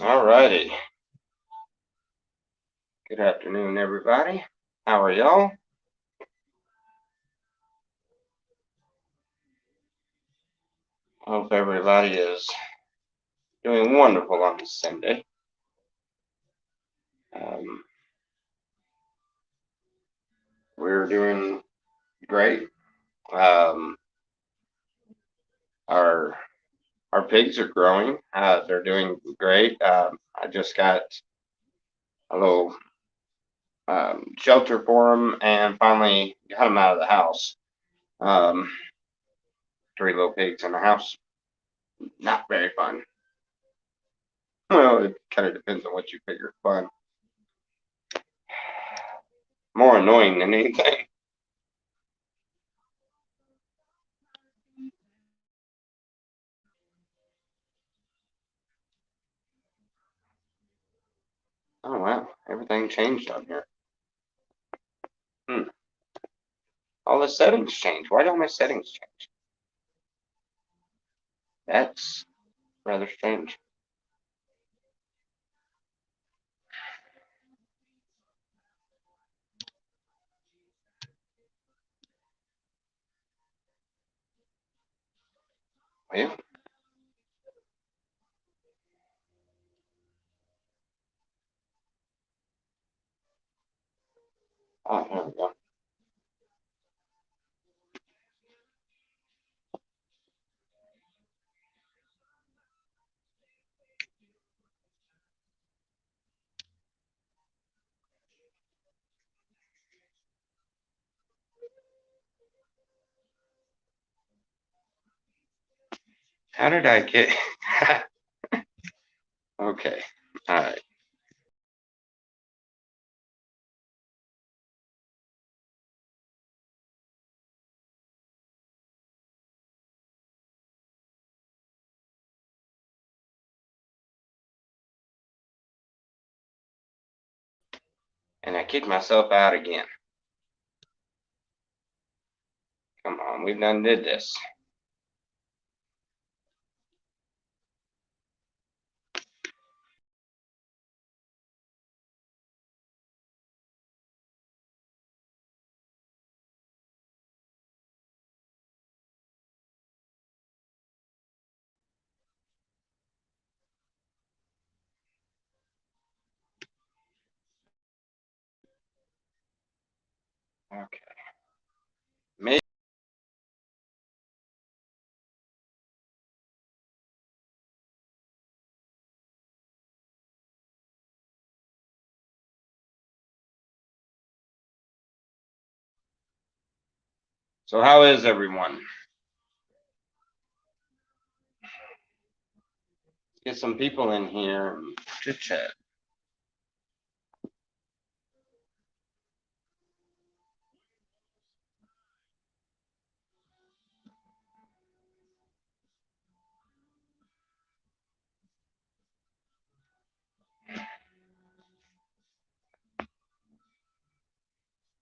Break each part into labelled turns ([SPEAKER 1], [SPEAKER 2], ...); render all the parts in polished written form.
[SPEAKER 1] Alrighty. Good afternoon, everybody. How are y'all? Hope everybody is doing wonderful on this Sunday. Um, we're doing great. Um, our our pigs are growing. They're doing great. I just got a little shelter for them and finally got them out of the house. Um, three little pigs in the house. Not very fun. Well, it kind of depends on what you figure fun. More annoying than anything. Oh wow, everything changed on here. Hmm. All the settings changed. Why did all my settings change? That's rather strange. Well, oh, there we go. How did I get? Okay. All right. And I kicked myself out again. Come on, we've done did this. Okay. Maybe. So how is everyone? Get some people in here and chit chat.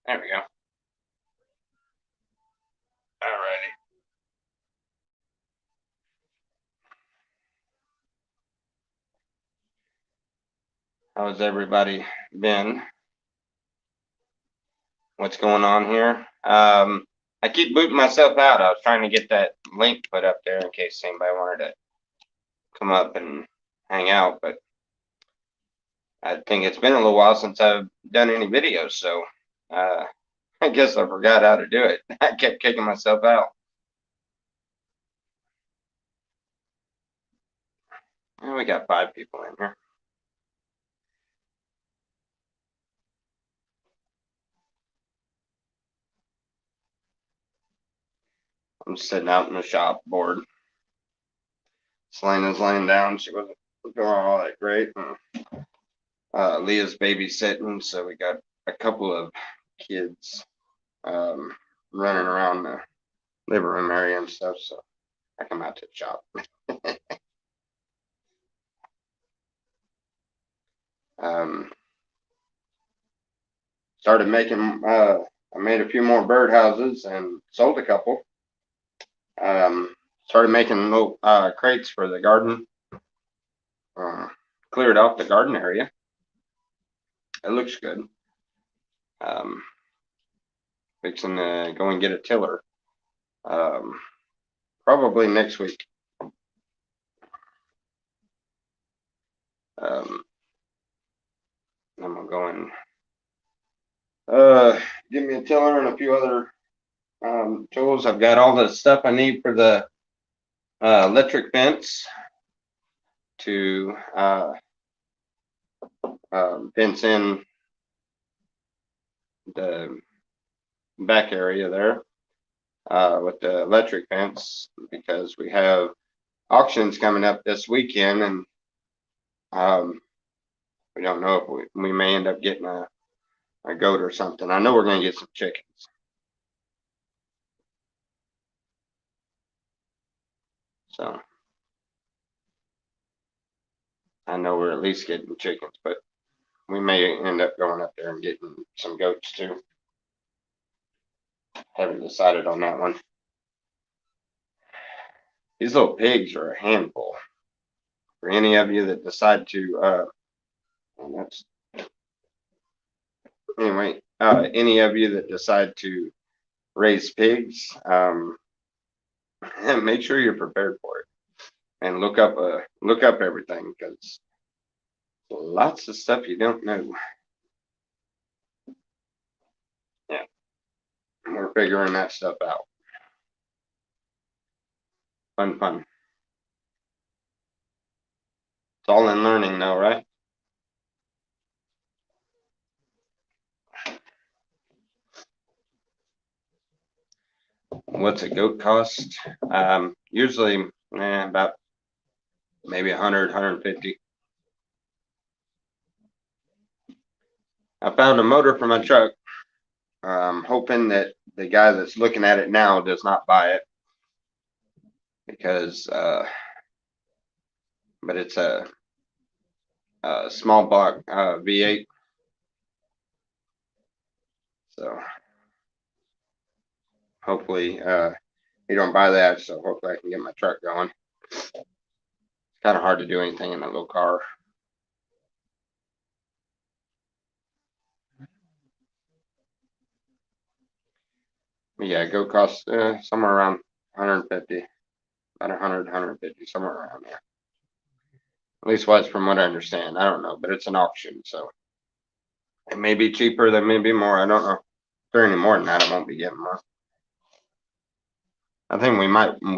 [SPEAKER 1] There we go. Alrighty. How's everybody been? What's going on here? I keep booting myself out. I was trying to get that link put up there in case anybody wanted to come up and hang out, but I think it's been a little while since I've done any videos, so uh, I guess I forgot how to do it. I kept kicking myself out. And we got 5 people in here. I'm sitting out in the shop bored. Selena's laying down. She wasn't doing all that great. Leah's babysitting, so we got a couple of kids um, running around the living room area and stuff. So I come out to the shop. um, started making. I made a few more birdhouses and sold a couple. Started making little crates for the garden. cleared off the garden area. It looks good. Fixing to go and get a tiller. Probably next week. I'm gonna go and give me a tiller and a few other tools. I've got all the stuff I need for the electric fence to fence in the back area there with the electric fence, because we have auctions coming up this weekend, and we don't know if we may end up getting a goat or something. I know we're going to get some chickens. So I know we're at least getting chickens, but we may end up going up there and getting some goats too. Haven't decided on that one. These little pigs are a handful. For any of you that decide to, any of you that decide to raise pigs, make sure you're prepared for it, and look up everything, because lots of stuff you don't know. Yeah, we're figuring that stuff out. Fun. It's all in learning though, right? What's a goat cost? Usually about maybe 100, 150. I found a motor for my truck. Hoping that the guy that's looking at it now does not buy it, because but it's a small block V8, so hopefully he don't buy that, so hopefully I can get my truck going. It's kind of hard to do anything in a little car. But yeah, goat costs somewhere around 150, about 100, 150, somewhere around there. At least was from what I understand. I don't know, but it's an auction, so it may be cheaper, there may be more. I don't know. If there any more than that, I won't be getting more. I think we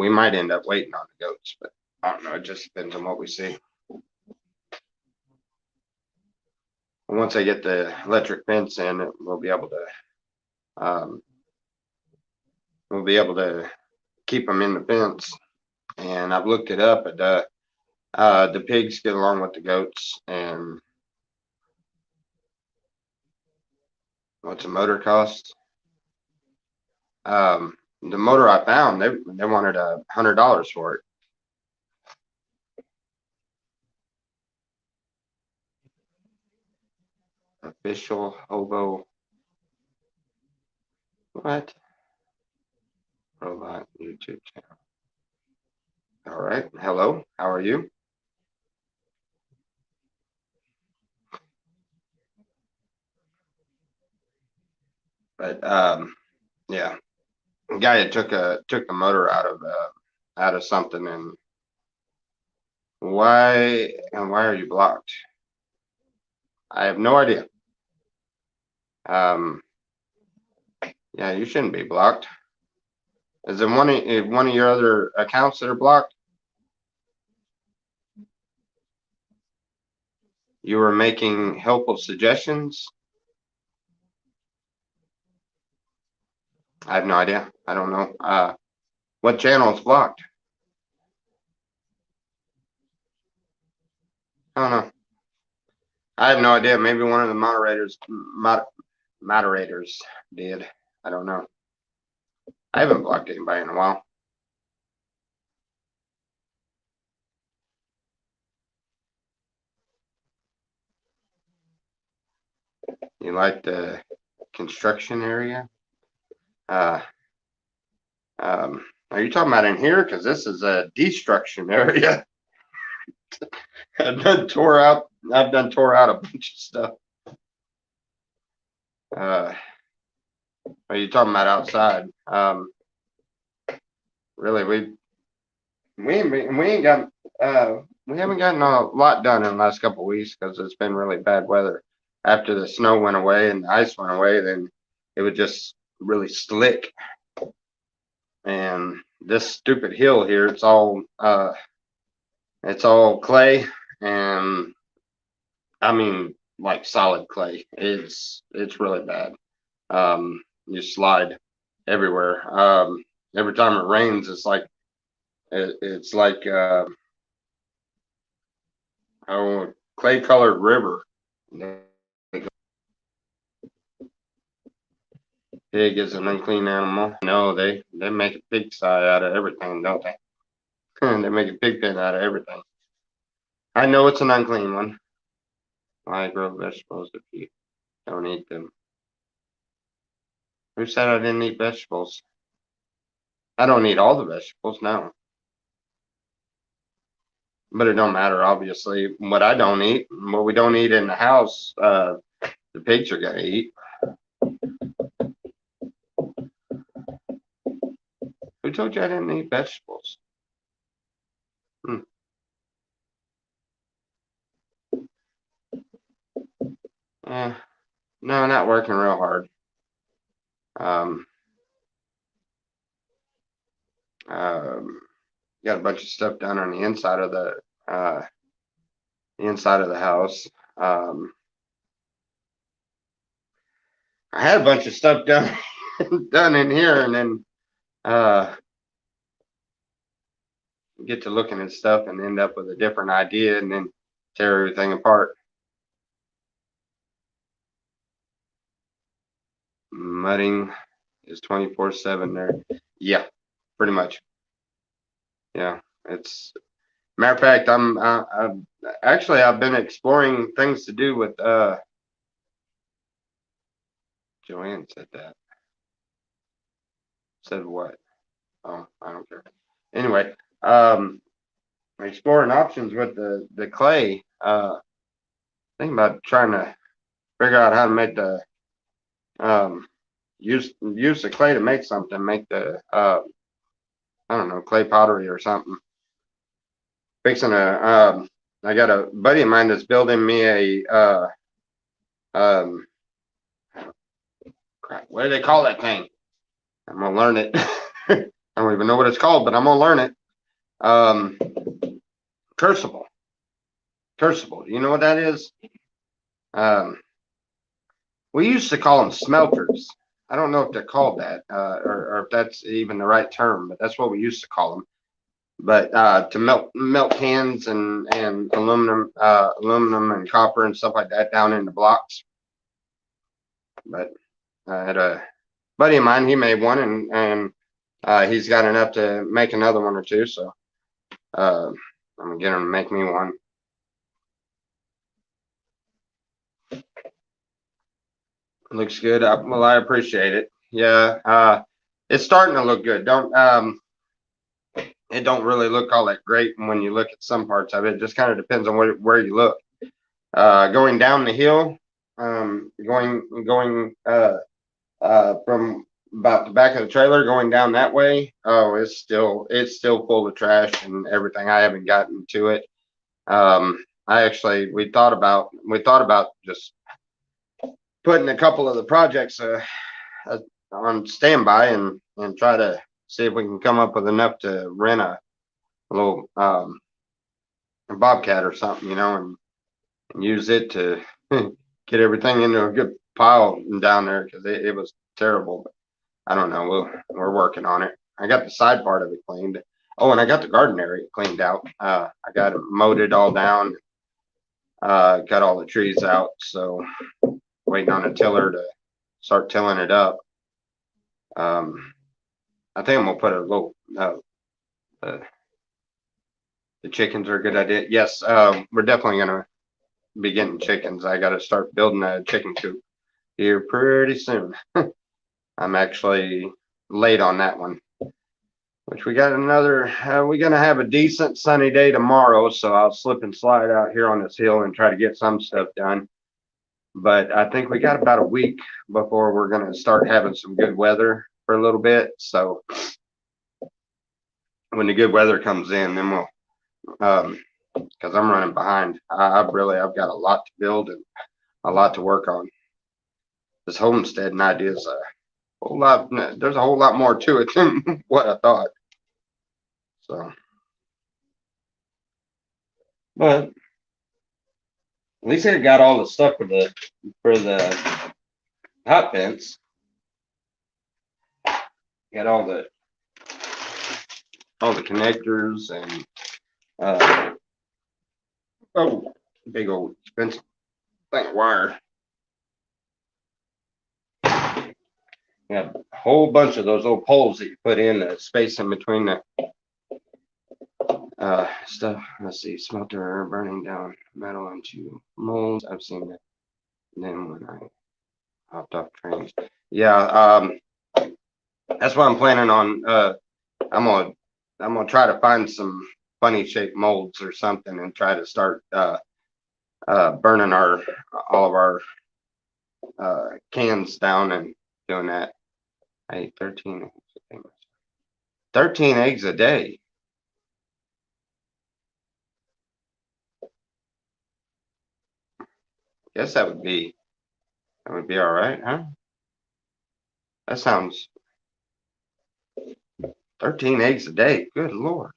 [SPEAKER 1] might end up waiting on the goats, but I don't know. It just depends on what we see. Once I get the electric fence in, we'll be able to keep them in the fence. And I've looked it up, and the pigs get along with the goats. And what's a motor cost? The motor I found, they wanted $100 for it. Official hobo. What? Robot YouTube channel. All right. Hello. How are you? But yeah, the guy had took the motor out of something, and why are you blocked? I have no idea. Yeah, you shouldn't be blocked. Is it one of your other accounts that are blocked? You were making helpful suggestions? I have no idea. I don't know. What channel is blocked? I don't know. I have no idea. Maybe one of the moderators did. I don't know. I haven't blocked anybody in a while. You like the construction area? Are you talking about in here? Because this is a destruction area. I've done tore out a bunch of stuff. Are you talking about outside? Really, we ain't got we haven't gotten a lot done in the last couple of weeks because it's been really bad weather. After the snow went away and the ice went away, then it was just really slick. And this stupid hill here, it's all clay, and I mean like solid clay. It's really bad. You slide everywhere. Every time it rains, it's like clay colored river. Pig is an unclean animal. No, they make a pig sty out of everything, don't they? They make a pig pen out of everything. I know it's an unclean one. Why grow vegetables if you don't eat them? Who said I didn't eat vegetables? I don't eat all the vegetables, no. But it don't matter, obviously. What I don't eat, what we don't eat in the house, the pigs are gonna eat. Who told you I didn't eat vegetables? No, not working real hard. Got a bunch of stuff done on the inside of the house. I had a bunch of stuff done done in here, and then get to looking at stuff and end up with a different idea, and then tear everything apart. Mudding is 24/7 there. Yeah, pretty much. Yeah, it's matter of fact, I'm actually I've been exploring things to do with Joanne said that. Said what? Oh, I don't care. Anyway, exploring options with the clay. Thinking about trying to figure out how to make the use the clay to make something, make the I don't know, clay pottery or something. Fixing a I got a buddy of mine that's building me a crap, what do they call that thing? I'm gonna learn it. I don't even know what it's called, but I'm gonna learn it. Crucible. Crucible. You know what that is? We used to call them smelters. I don't know if they're called that, or if that's even the right term, but that's what we used to call them. But to melt cans and aluminum and copper and stuff like that down into blocks. But I had a buddy of mine, he made one, and he's got enough to make another one or two, so I'm gonna get him to make me one. Looks good. Well, I appreciate it. Yeah, it's starting to look good. It don't really look all that great when you look at some parts of it. It just kind of depends on where you look. Going down the hill, going from about the back of the trailer going down that way. Oh, it's still full of trash and everything. I haven't gotten to it. We thought about just putting a couple of the projects on standby and try to see if we can come up with enough to rent a little a bobcat or something, and use it to get everything into a good pile down there, because it was terrible. But I don't know. We're working on it. I got the side part of it cleaned. Oh, and I got the garden area cleaned out. I got it mowed it all down. Cut all the trees out. So waiting on a tiller to start tilling it up. I think I'm gonna put a little. The chickens are a good idea. Yes, we're definitely gonna be getting chickens. I got to start building a chicken coop here pretty soon. I'm actually late on that one. which we got another, we're going to have a decent sunny day tomorrow. So I'll slip and slide out here on this hill and try to get some stuff done. But I think we got about a week before we're going to start having some good weather for a little bit. So when the good weather comes in, then we'll, because I'm running behind. I've got a lot to build and a lot to work on. This homesteading idea is a whole lot. There's a whole lot more to it than what I thought. So, but at least I got all the stuff for the hot fence. Got all the connectors and oh, big old expensive thing of wire. Yeah, a whole bunch of those old poles that you put in the space in between the stuff. Let's see, smelter burning down metal into molds. I've seen that. And then when I hopped off trains, yeah, that's what I'm planning on. I'm gonna try to find some funny shaped molds or something and try to start burning all of our cans down and doing that. I ate 13 eggs a day. 13 eggs a day. Guess that would be all right, huh? That sounds 13 eggs a day. Good Lord.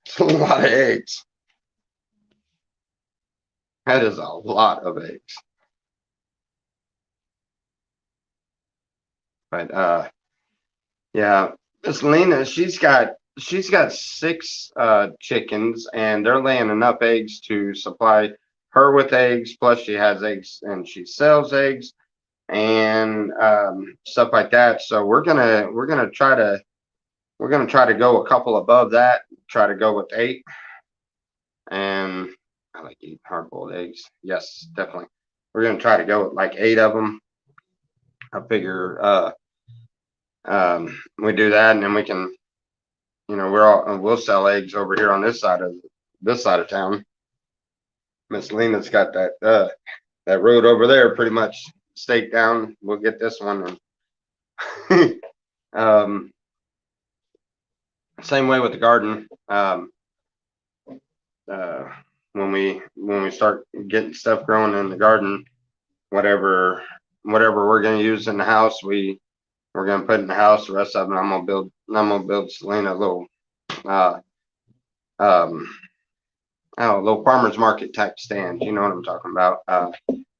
[SPEAKER 1] That's a lot of eggs. That is a lot of eggs. But yeah, Miss Lena, she's got 6 chickens and they're laying enough eggs to supply her with eggs, plus she has eggs and she sells eggs and stuff like that. So we're gonna try to go a couple above that, try to go with 8. And I like eating hard-boiled eggs. Yes, definitely. We're gonna try to go with like 8 of them. I figure we do that, and then we can, we'll sell eggs over here on this side of town. Miss Lena's got that road over there pretty much staked down. We'll get this one, and same way with the garden. When we start getting stuff growing in the garden, whatever we're gonna use in the house, we're gonna put in the house. The rest of it, I'm gonna build Selena a little little farmer's market type stand. You know what I'm talking about?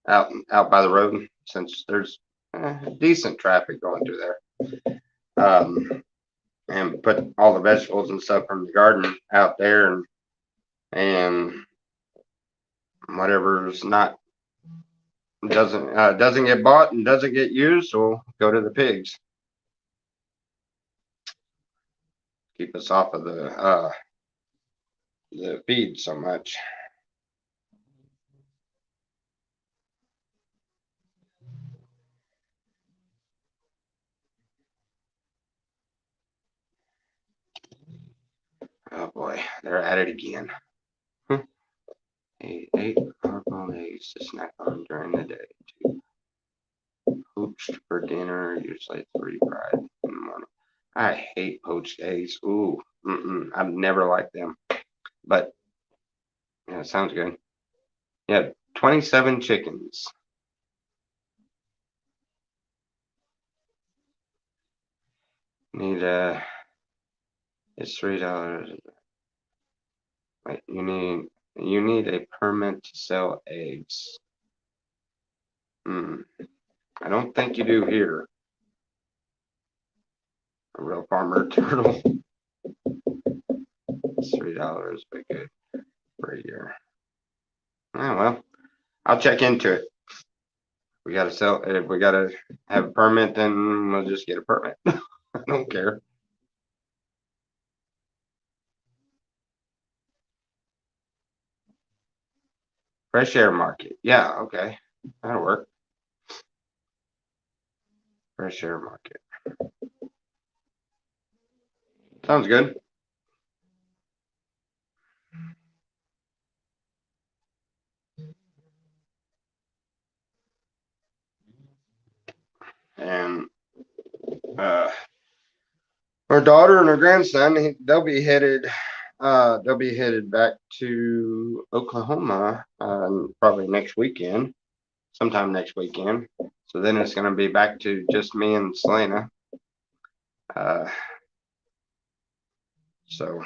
[SPEAKER 1] Out by the road, since there's decent traffic going through there. And put all the vegetables and stuff from the garden out there, and whatever's not doesn't get bought and doesn't get used will go to the pigs. Keep us off of the feed so much. Oh boy, they're at it again. 8 hard-boiled eggs to snack on during the day. 2 poached for dinner, usually 3 fried in the morning. I hate poached eggs. Ooh, I've never liked them. But yeah, sounds good. Yeah, 27 chickens. Need it's $3. Wait, you need a permit to sell eggs. I don't think you do here. A real farmer turtle. It's $3, but good for a year. Oh well, I'll check into it. We gotta sell. If we gotta have a permit, then we'll just get a permit. I don't care. Fresh air market. Yeah, okay, that'll work. Fresh air market. Sounds good. And our daughter and her grandson, they'll be headed back to Oklahoma, probably next weekend, sometime next weekend. So then it's going to be back to just me and Selena. So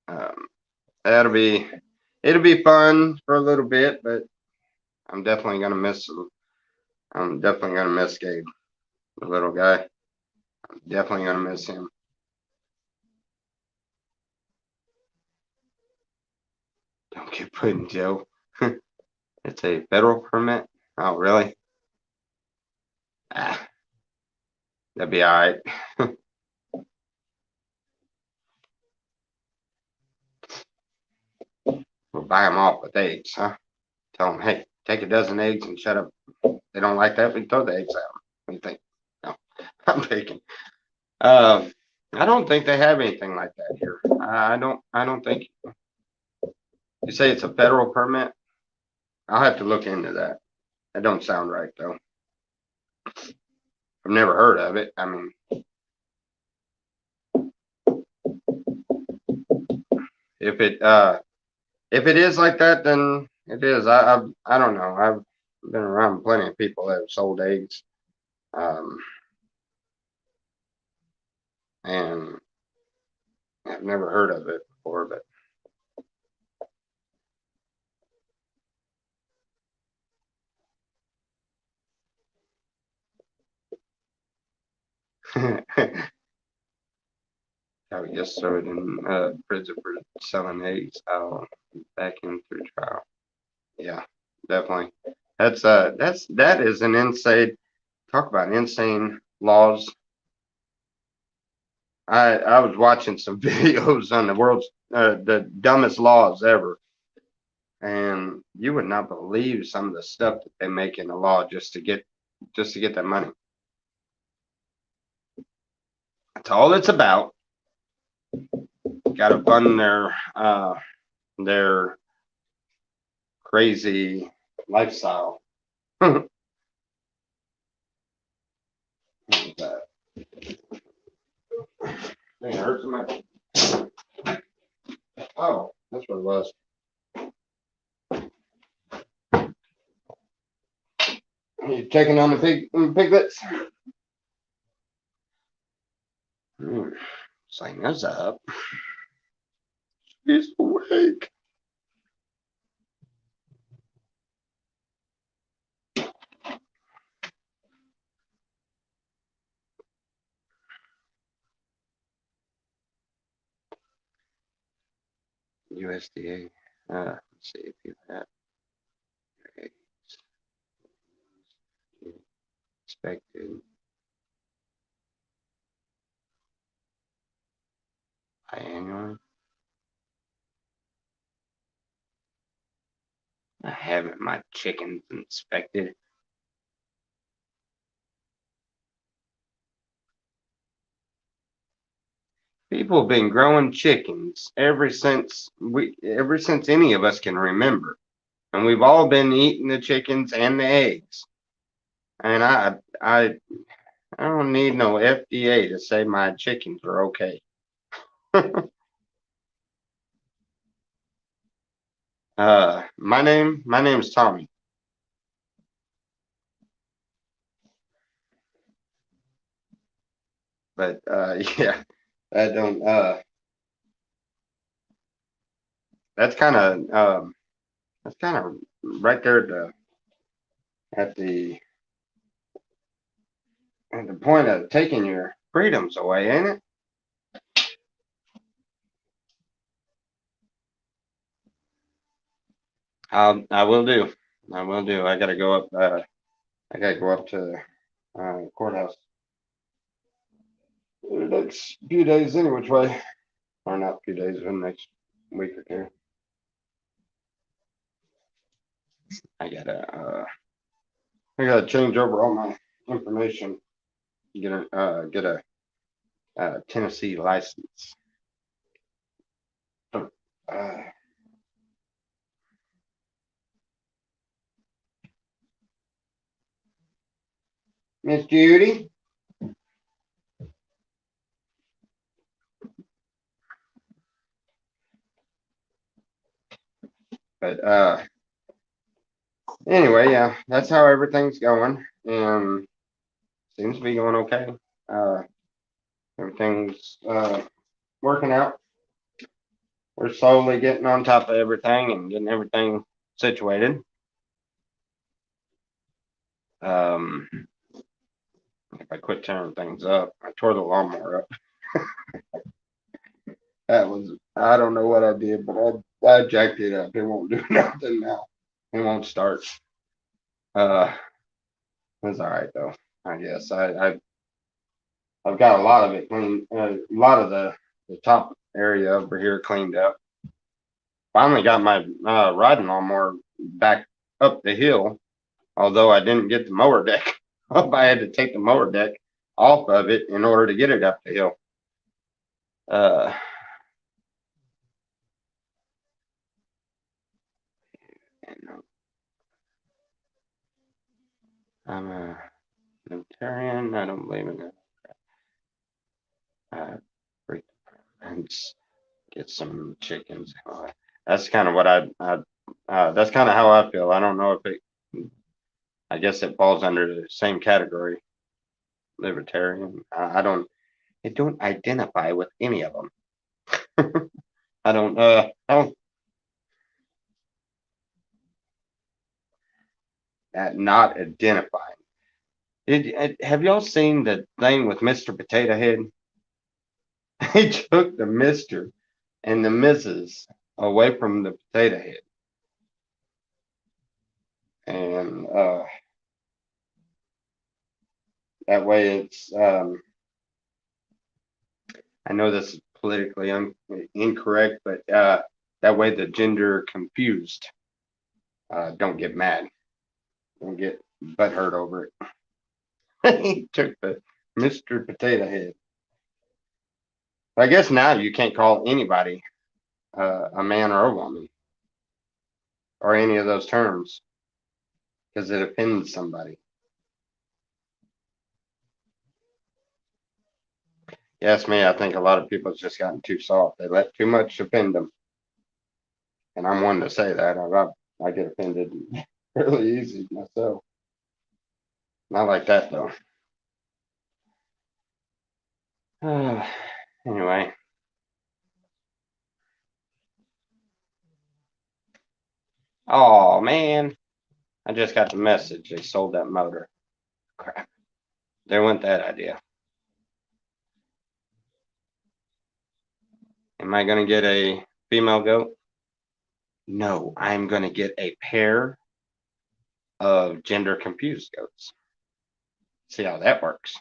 [SPEAKER 1] um, that'll be it'll be fun for a little bit, but I'm definitely gonna miss Gabe, the little guy. I'm definitely gonna miss him. Don't get put in jail. It's a federal permit. Oh, really? Ah, that'd be all right. We'll buy them off with eggs, huh? Tell them, hey, take a dozen eggs and shut up. They don't like that. We throw the eggs out. What do you think? No, I'm taking. Um, I don't think they have anything like that here. I don't. I don't think. You say it's a federal permit? I'll have to look into that. That don't sound right though. I've never heard of it. I mean, if it if it is like that, then it is. I don't know. I've been around plenty of people that have sold eggs, um, and I've never heard of it before. But I would just throw it in prison for selling eggs. I'll back in through trial. Yeah, definitely. That is an insane. Talk about insane laws. I was watching some videos on the dumbest laws ever, and you would not believe some of the stuff that they make in the law just to get that money. That's all it's about. Got to fund their crazy lifestyle. That thing hurts my. Oh, that's what it was. You checking on the piglets? Sign us up. He's awake. USDA. Let's see if you have expected biannually. I haven't my chickens inspected. People have been growing chickens ever since any of us can remember. And we've all been eating the chickens and the eggs. And I don't need no FDA to say my chickens are okay. My name's Tommy. But yeah, I don't that's kind of right there at the at the point of taking your freedoms away, ain't it? I will do. I will do. I gotta go up to the courthouse the next few days any which way. Or not a few days, the next week or two. I gotta I gotta change over all my information. Get a Tennessee license. Miss Judy? But anyway, yeah, that's how everything's going, and seems to be going okay. Uh, everything's working out. We're slowly getting on top of everything and getting everything situated. If I quit tearing things up, I tore the lawnmower up. That was, I don't know what I did, but I jacked it up. It won't do nothing now. It won't start. It's all right though. I guess I've got a lot of it clean. A lot of the top area over here cleaned up. Finally got my riding lawnmower back up the hill. Although I didn't get the mower deck up, I had to take the mower deck off of it in order to get it up the hill. I'm a libertarian. I don't believe in it. And get some chickens. That's kind of what that's kind of how I feel. I don't know if I guess it falls under the same category, libertarian. I don't identify with any of them. I don't, not identifying. Have y'all seen the thing with Mr. Potato Head? He took the Mr. and the Mrs. away from the Potato Head. And that way it's, I know this is politically incorrect, but that way the gender confused don't get mad. Don't get butthurt over it. He took the Mr. Potato Head. I guess now you can't call anybody a man or a woman or any of those terms because it offends somebody. Yes, me, I think a lot of people have just gotten too soft. They let too much offend them. And I'm one to say that. I get offended really easy myself. Not like that though. Anyway. Oh man, I just got the message. They sold that motor. Crap. There went that idea. Am I going to get a female goat? No, I'm going to get a pair of gender confused goats. See how that works.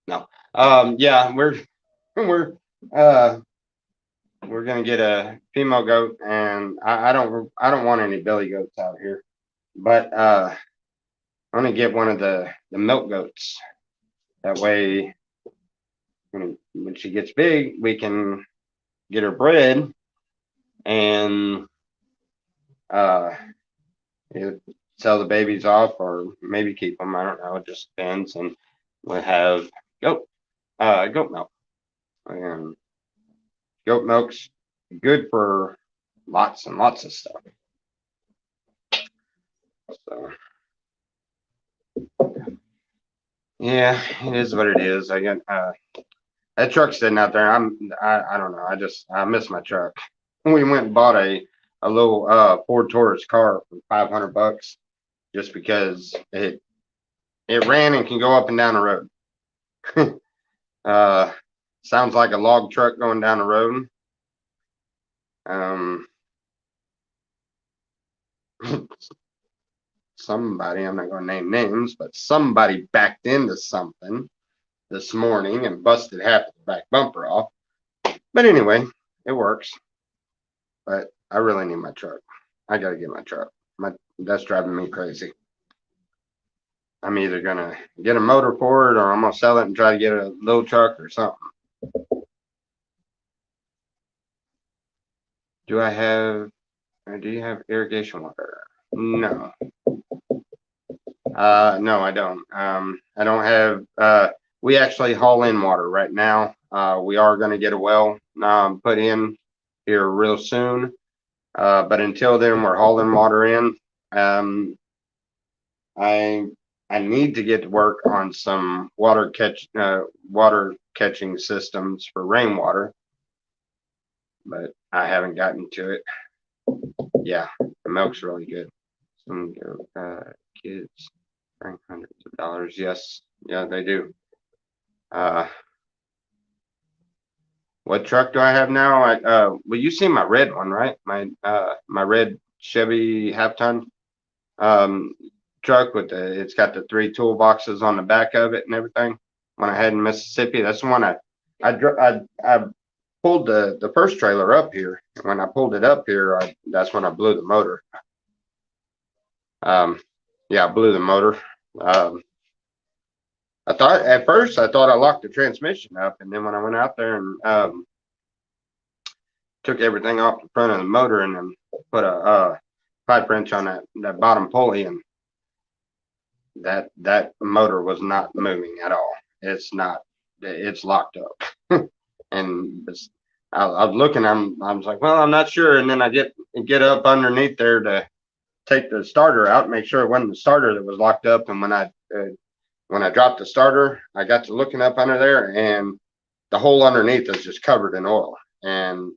[SPEAKER 1] No. Yeah, we're gonna get a female goat, and I don't want any billy goats out here, but I'm gonna get one of the milk goats. That way, when she gets big, we can get her bred and either sell the babies off or maybe keep them. I don't know. It just depends, and we'll have goat milk, and goat milk's good for lots and lots of stuff. So yeah, it is what it is. I got that truck's sitting out there. I don't know. I miss my truck. We went and bought a little Ford Taurus car for $500 just because it ran and can go up and down the road. Sounds like a log truck going down the road. Somebody, I'm not going to name names, but somebody backed into something this morning and busted half the back bumper off. But anyway, it works. But I really need my truck. I got to get my truck. That's driving me crazy. I'm either going to get a motor for it or I'm going to sell it and try to get a little truck or something. Do I have, do you have irrigation water? No. No, I don't. I don't have, we actually haul in water right now. We are going to get a well, put in here real soon. But until then, we're hauling water in. Um, I, I need to get to work on some water catching systems for rainwater, but I haven't gotten to it. Yeah, the milk's really good. Some kids bring hundreds of dollars. Yes, yeah, they do. Uh, what truck do I have now? Well, you see my red one, right? My red Chevy half ton um truck with it's got the 3 toolboxes on the back of it and everything. When I had in Mississippi, that's the one I pulled the first trailer up here. When I pulled it up here, that's when I blew the motor. Yeah, I blew the motor. Um, I thought at first I thought I locked the transmission up, and then when I went out there and took everything off the front of the motor and then put a pipe wrench on that bottom pulley, and that motor was not moving at all. It's not. It's locked up. And I was looking. I was like, well, I'm not sure. And then I get up underneath there to take the starter out, make sure it wasn't the starter that was locked up. And when I dropped the starter, I got to looking up under there, and the hole underneath is just covered in oil. And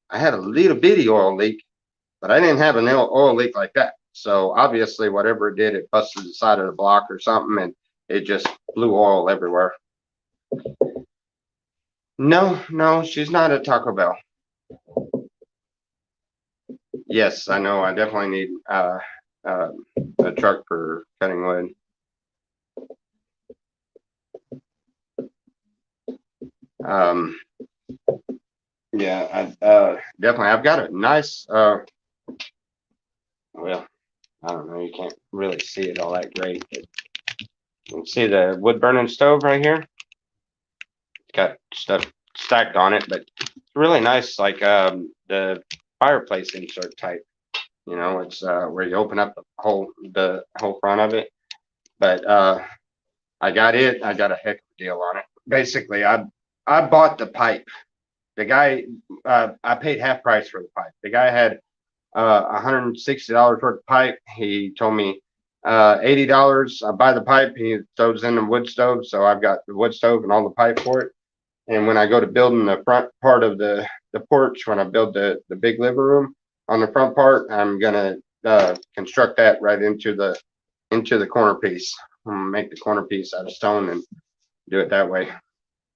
[SPEAKER 1] I had a little bitty oil leak, but I didn't have an oil leak like that. So obviously, whatever it did, it busted the side of the block or something, and it just blew oil everywhere. No, no, she's not at Taco Bell. Yes, I know. I definitely need a truck for cutting wood. Um, yeah, definitely. I've got a nice. Well, I don't know. You can't really see it all that great. But you can see the wood burning stove right here. It's got stuff stacked on it, but it's really nice. Like the fireplace insert type. You know, it's where you open up the whole front of it. But I got it. I got a heck of a deal on it. Basically, I bought the pipe. The guy, I paid half price for the pipe. The guy had $160 worth of pipe. He told me $80. I buy the pipe. He throws in the wood stove, so I've got the wood stove and all the pipe for it. And when I go to building the front part of the porch, when I build the big living room on the front part, I'm gonna construct that right into the corner piece. I'm gonna make the corner piece out of stone and do it that way.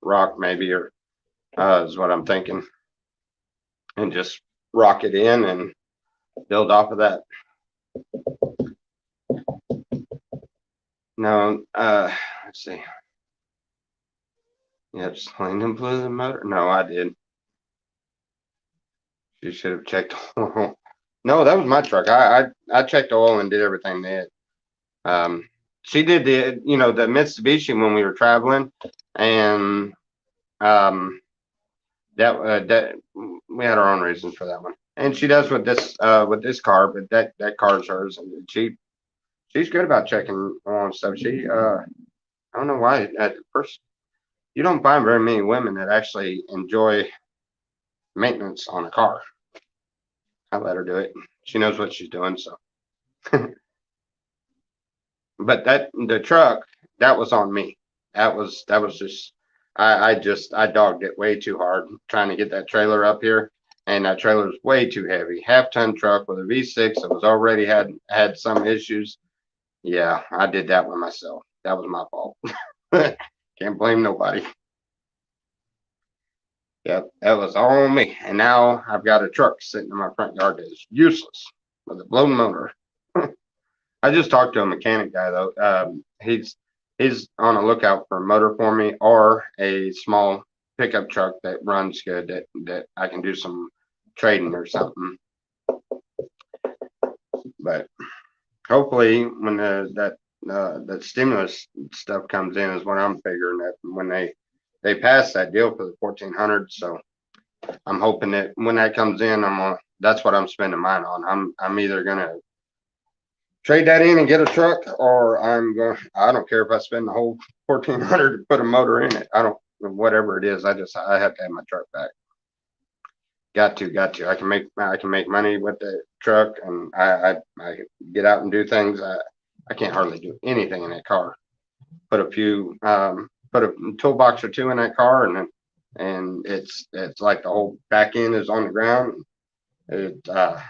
[SPEAKER 1] Rock maybe, or is what I'm thinking, and just rock it in and build off of that. No, let's see. Yeah, just Landon blew the motor. No, I did. You should have checked oil. No, that was my truck. I checked oil and did everything there. She did the the Mitsubishi when we were traveling, and that we had our own reasons for that one. And she does with this car, but that car's hers, and she's good about checking oil and stuff. I don't know why at first you don't find very many women that actually enjoy maintenance on a car. I let her do it. She knows what she's doing, so. But the truck, that was on me. That was just I dogged it way too hard trying to get that trailer up here, and that trailer's way too heavy. Half-ton truck with a V6 that was already had some issues. Yeah, I did that one myself. That was my fault. Can't blame nobody. Yep, that was all on me. And now I've got a truck sitting in my front yard that is useless with a blown motor. I just talked to a mechanic guy though. He's on a lookout for a motor for me or a small pickup truck that runs good that I can do some trading or something. But hopefully when that stimulus stuff comes in is what I'm figuring, that when they pass that deal for the 1400. So I'm hoping that when that comes in, I'm gonna
[SPEAKER 2] that's what I'm spending mine on. I'm either gonna trade that in and get a truck, or I don't care if I spend the whole 1,400 to put a motor in it. I don't, whatever it is. I have to have my truck back. Got to. I can make money with the truck, and I get out and do things. I can't hardly do anything in that car. Put a toolbox or two in that car, and it's like the whole back end is on the ground. It don't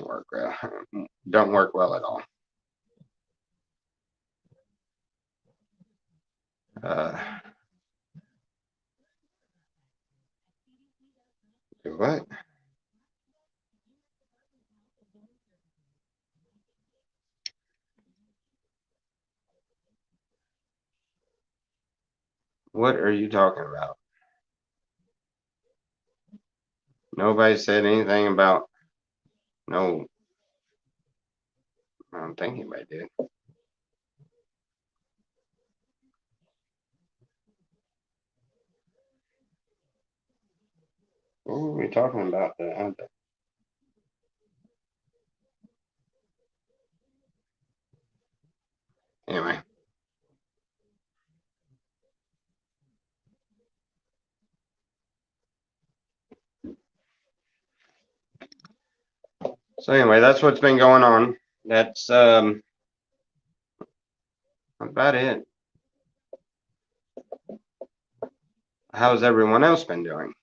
[SPEAKER 2] work well. Don't work well at all. Uh, what? What are you talking about? Nobody said anything about no. I don't think anybody did. What were we talking about? Anyway, so anyway, that's what's been going on. That's about it. How's everyone else been doing?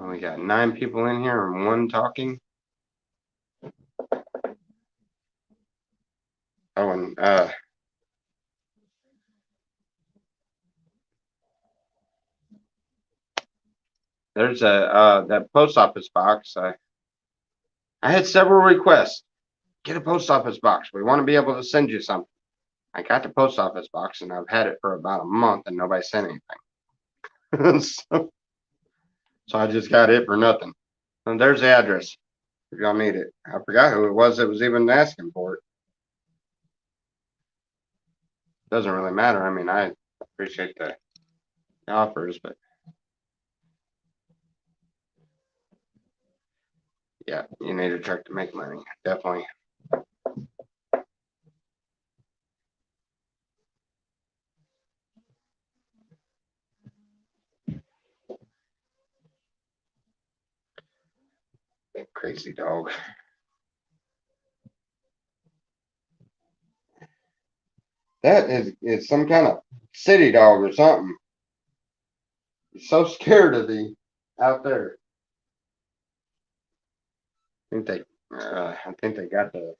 [SPEAKER 2] We got 9 people in here and 1 talking. Oh, and there's a that post office box. I had several requests. Get a post office box. We want to be able to send you something. I got the post office box and I've had it for about a month and nobody sent anything. So I just got it for nothing. And there's the address if y'all need it. I forgot who it was that was even asking for it. Doesn't really matter. I mean, I appreciate the offers, but yeah, you need a truck to make money. Definitely. Crazy dog. That is some kind of city dog or something. He's so scared of the out there. I think they got a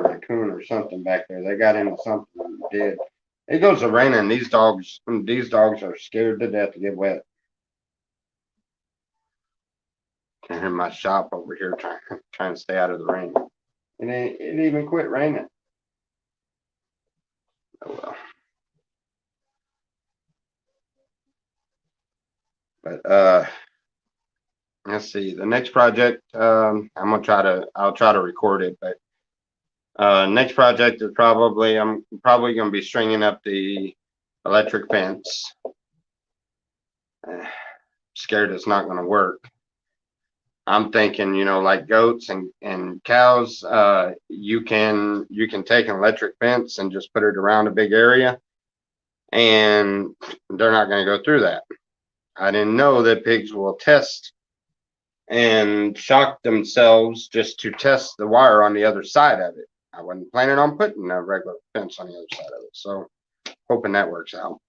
[SPEAKER 2] raccoon or something back there. They got into something and did. It goes to raining. These dogs are scared to death to get wet. I'm in my shop over here trying to stay out of the rain. It even quit raining. Oh well. But let's see. The next project, I'll try to record it. But next project is I'm probably gonna be stringing up the electric fence. Scared it's not gonna work. I'm thinking, like goats and cows, you can take an electric fence and just put it around a big area, and they're not going to go through that. I didn't know that pigs will test and shock themselves just to test the wire on the other side of it. I wasn't planning on putting a regular fence on the other side of it, so hoping that works out.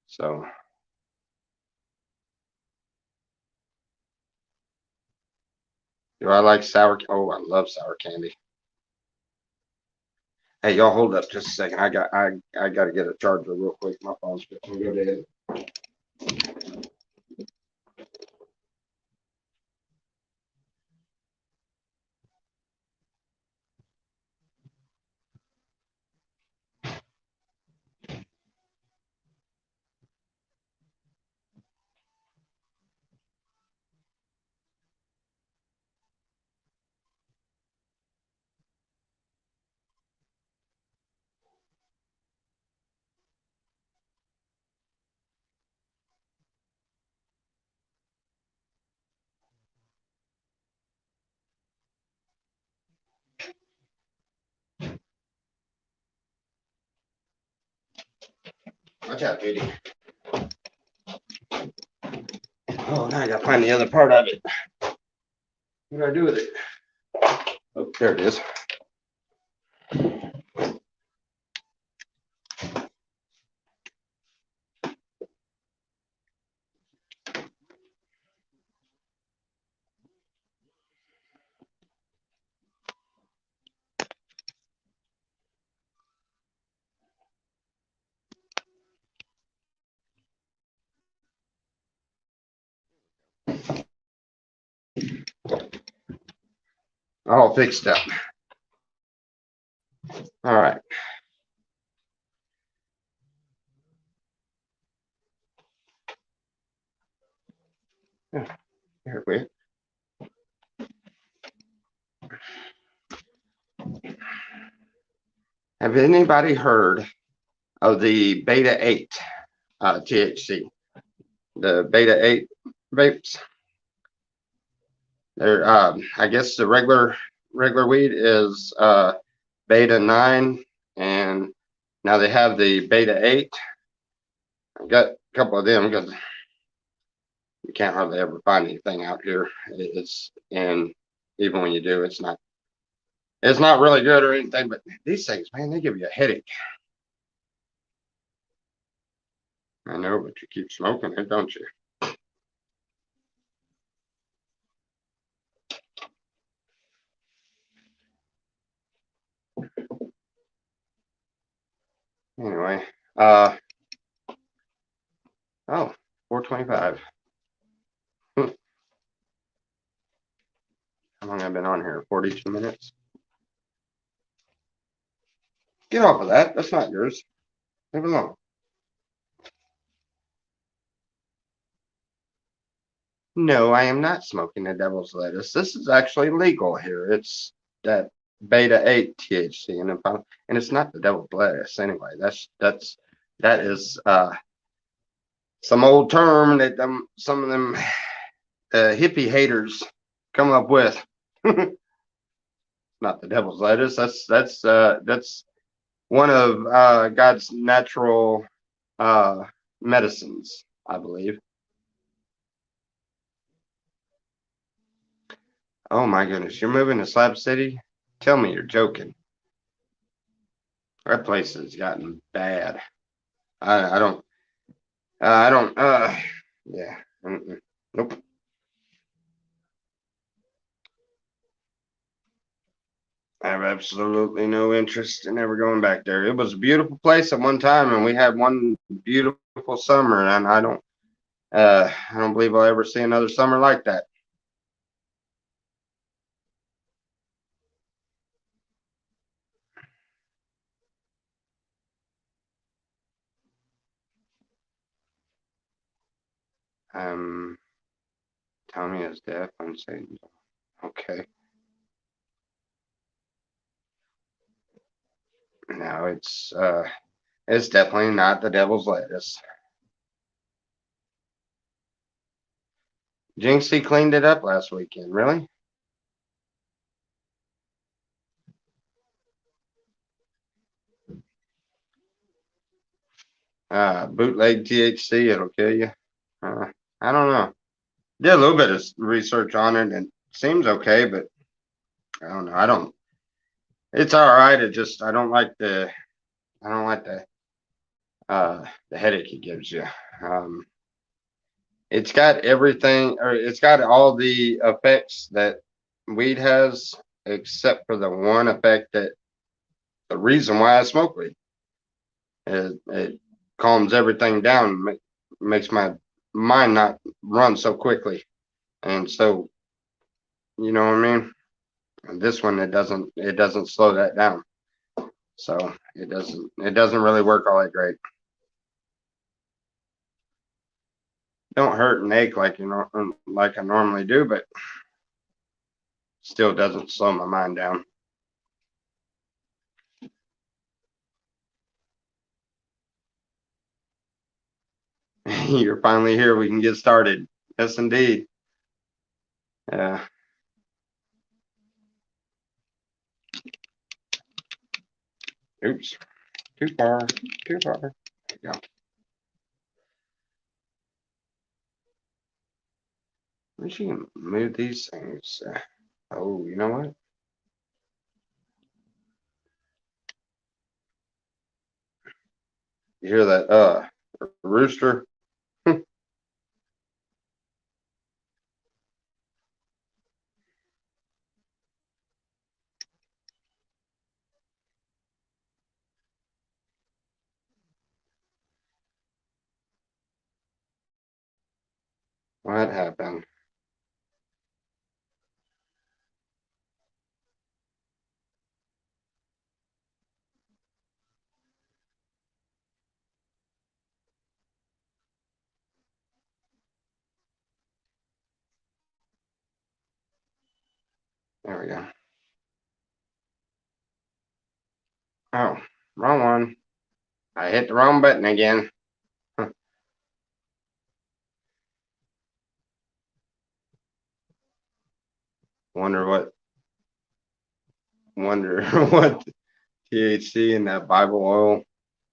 [SPEAKER 2] So do I like sour? Oh, I love sour candy. Hey, y'all hold up just a second. I got to get a charger real quick. My phone's going to go dead. Watch out, Judy. Oh, now I gotta find the other part of it. What do I do with it? Oh, there it is. All fixed up. All right. Here we. Have anybody heard of the Beta 8 THC? The Beta 8 vapes. They're I guess the regular weed is Beta 9, and now they have the Beta 8. I got a couple of them because you can't hardly ever find anything out here. And even when you do, it's not really good or anything. But these things, man, they give you a headache. I know, but you keep smoking it, don't you? Anyway, oh, 4:25. How long have I been on here? 42 minutes. Get off of that. That's not yours. Leave it alone. No, I am not smoking the devil's lettuce. This is actually legal here. It's that Beta 8 THC, and it's not the devil's lettuce anyway. That is some old term that some of them hippie haters come up with. Not the devil's lettuce. That's one of God's natural medicines, I believe. Oh my goodness, you're moving to Slab City? Tell me you're joking. That place has gotten bad. I don't, yeah. Nope. I have absolutely no interest in ever going back there. It was a beautiful place at one time, and we had one beautiful summer, and I don't believe I'll ever see another summer like that. Tommy is deaf on Satan. Okay. No, it's definitely not the devil's lettuce. Jinxie cleaned it up last weekend, really? Bootleg THC, it'll kill you. I don't know. Did a little bit of research on it and it seems okay, but I don't know. It's all right. I don't like the headache it gives you. It's got everything, or it's got all the effects that weed has, except for the one effect that the reason why I smoke weed. It calms everything down, makes my mind not run so quickly. And so, you know what I mean? And this one, it doesn't slow that down. So it doesn't really work all that great. Don't hurt and ache like like I normally do, but still doesn't slow my mind down. You're finally here. We can get started. Yes, indeed. Oops. Too far. There you go. We should move these things. Oh, you know what? You hear that? Rooster. What happened? There we go. Oh, wrong one. I hit the wrong button again. Wonder what wonder what THC in that Bible oil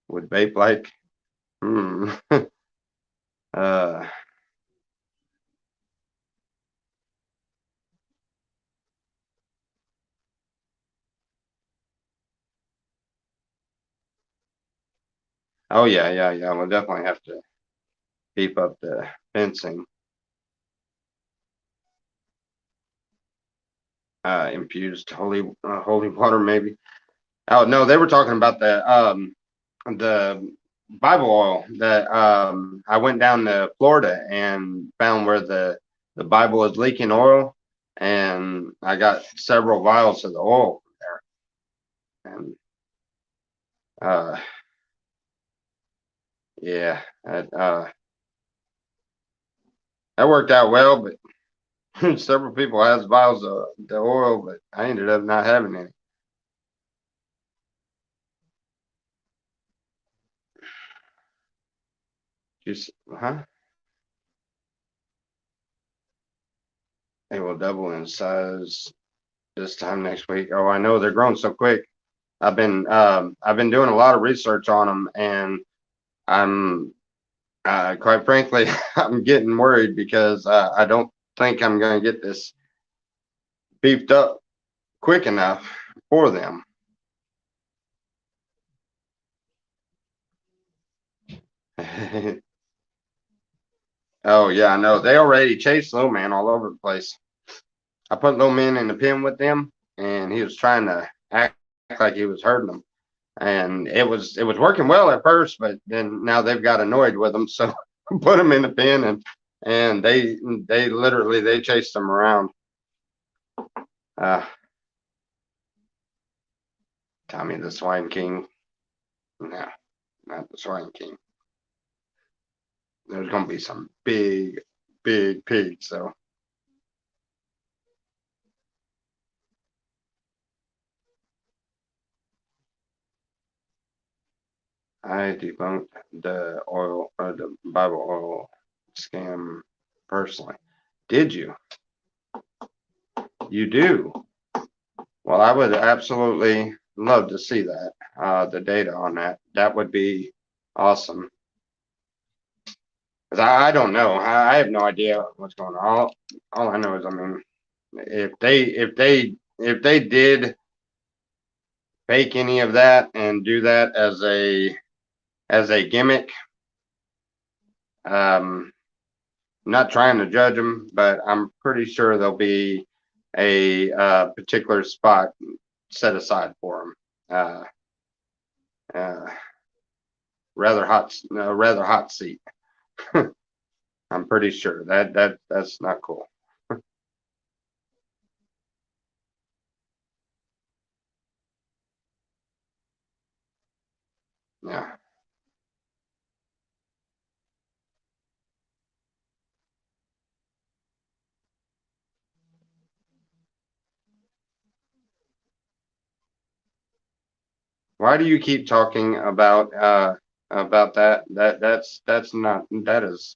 [SPEAKER 2] would vape like. Hmm. uh oh yeah, yeah, yeah. We'll definitely have to beef up the fencing. Infused holy water maybe. Oh no, they were talking about the Bible oil that I went down to Florida and found where the Bible is leaking oil, and I got several vials of the oil there, and uh yeah, that worked out well, but several people has vials of the oil, but I ended up not having any. Just huh? They will double in size this time next week. Oh, I know they're growing so quick. I've been doing a lot of research on them, and I'm quite frankly I'm getting worried because I don't think I'm going to get this beefed up quick enough for them. Oh yeah, I know. They already chased Low Man all over the place. I put Low Man in the pen with them, and he was trying to act like he was hurting them, and it was working well at first, but then now they've got annoyed with him, so put him in the pen, and they literally they chased him around. Uh, Tommy the Swine King. No, not the Swine King. There's gonna be some big pigs, so I debunked the Bible oil scam personally. Did you? You do? Well, I would absolutely love to see that, the data on that. That would be awesome. Because I don't know. I have no idea what's going on. All I know is, I mean, if they did fake any of that and do that as a gimmick, not trying to judge them, but I'm pretty sure there'll be a particular spot set aside for them. Uh, rather hot seat. I'm pretty sure that's not cool. Yeah. Why do you keep talking about that? That's not that is.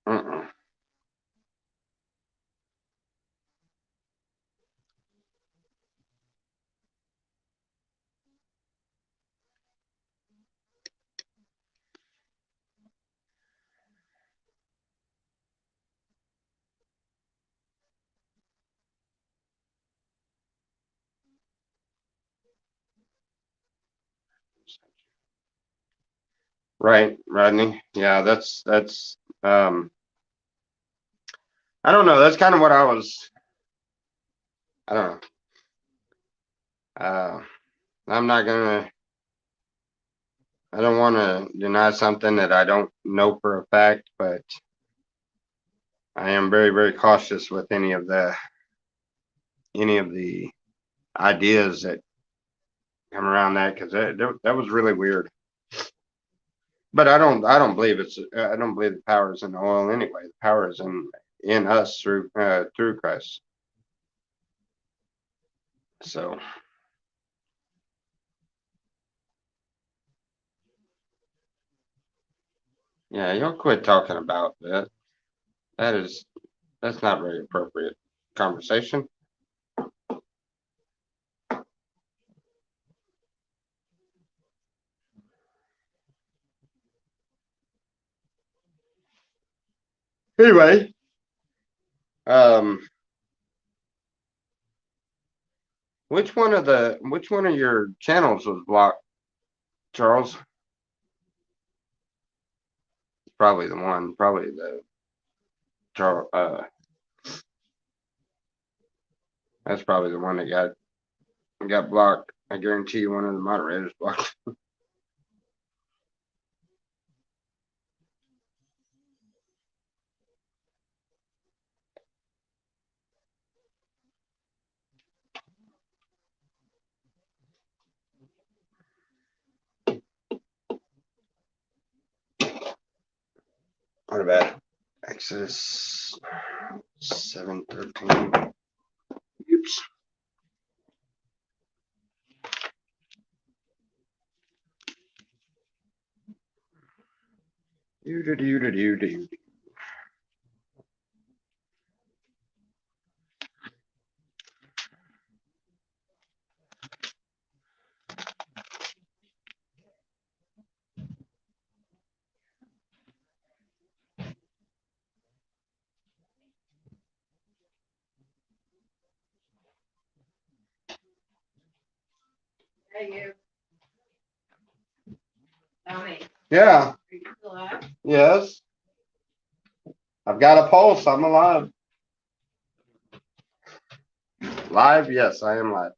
[SPEAKER 2] Uh-uh. Right, Rodney. Yeah, I don't know. That's kind of what I don't know. I'm not gonna, I don't want to deny something that I don't know for a fact, but I am very, very cautious with any of the ideas that come around that because that was really weird. But I don't believe I don't believe the power is in the oil anyway. The power is in us through Christ. So yeah, y'all quit talking about that. That's not very appropriate conversation. Anyway, um, which one of your channels was blocked, Charles? Probably the one, probably the Charles. That's probably the one that got blocked. I guarantee you, one of the moderators blocked. What about Exodus 7:13? Oops. Do.
[SPEAKER 3] Hey, you. Tommy,
[SPEAKER 2] Yeah.
[SPEAKER 3] are you still alive?
[SPEAKER 2] Yes. I've got a pulse. I'm alive. Live? Yes, I am live.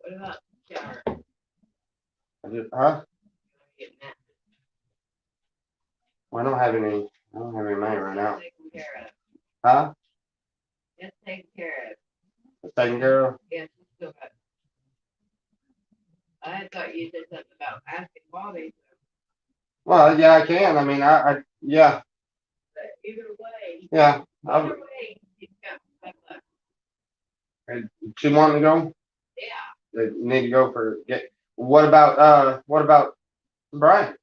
[SPEAKER 3] What about shower?
[SPEAKER 2] Huh?
[SPEAKER 3] Getting that
[SPEAKER 2] Well, I don't have any money right now.
[SPEAKER 3] taken care of.
[SPEAKER 2] Huh?
[SPEAKER 3] It's taken care of.
[SPEAKER 2] It's taken care of?
[SPEAKER 3] Yes, it's still got. I thought you said something about asking Bobby,
[SPEAKER 2] Well, yeah, I can. I mean, yeah,
[SPEAKER 3] but either way,
[SPEAKER 2] yeah.
[SPEAKER 3] either way, he's got stuff left.
[SPEAKER 2] She wanting to go?
[SPEAKER 3] Yeah.
[SPEAKER 2] They need to go what about Brian?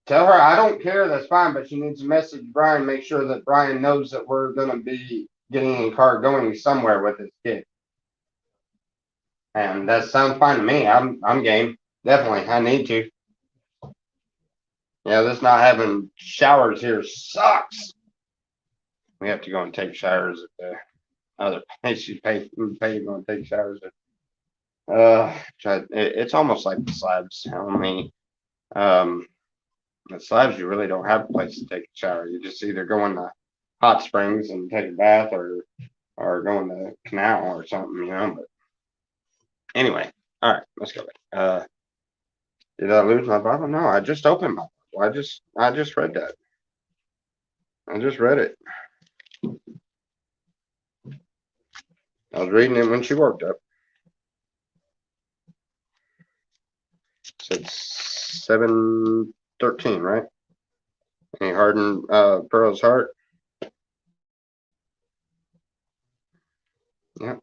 [SPEAKER 2] Tell her I don't care, that's fine, but she needs to message Brian, make sure that Brian knows that we're gonna be getting in a car going somewhere with his kid. And that sounds fine to me. I'm game. Definitely. I need to. Yeah, this not having showers here sucks. We have to go and take showers at the other place. You pay to go and take showers at. It's almost like the slabs. I mean, the slabs you really don't have a place to take a shower. You just either go in the hot springs and take a bath, or go in the canal or something, you know. But anyway, all right, let's go. Did I lose my Bible? No, I just opened my Bible. I just read that. I just read it. I was reading it when she woke up. So it's 7:13, right? And he hardened Pearl's heart. Yep.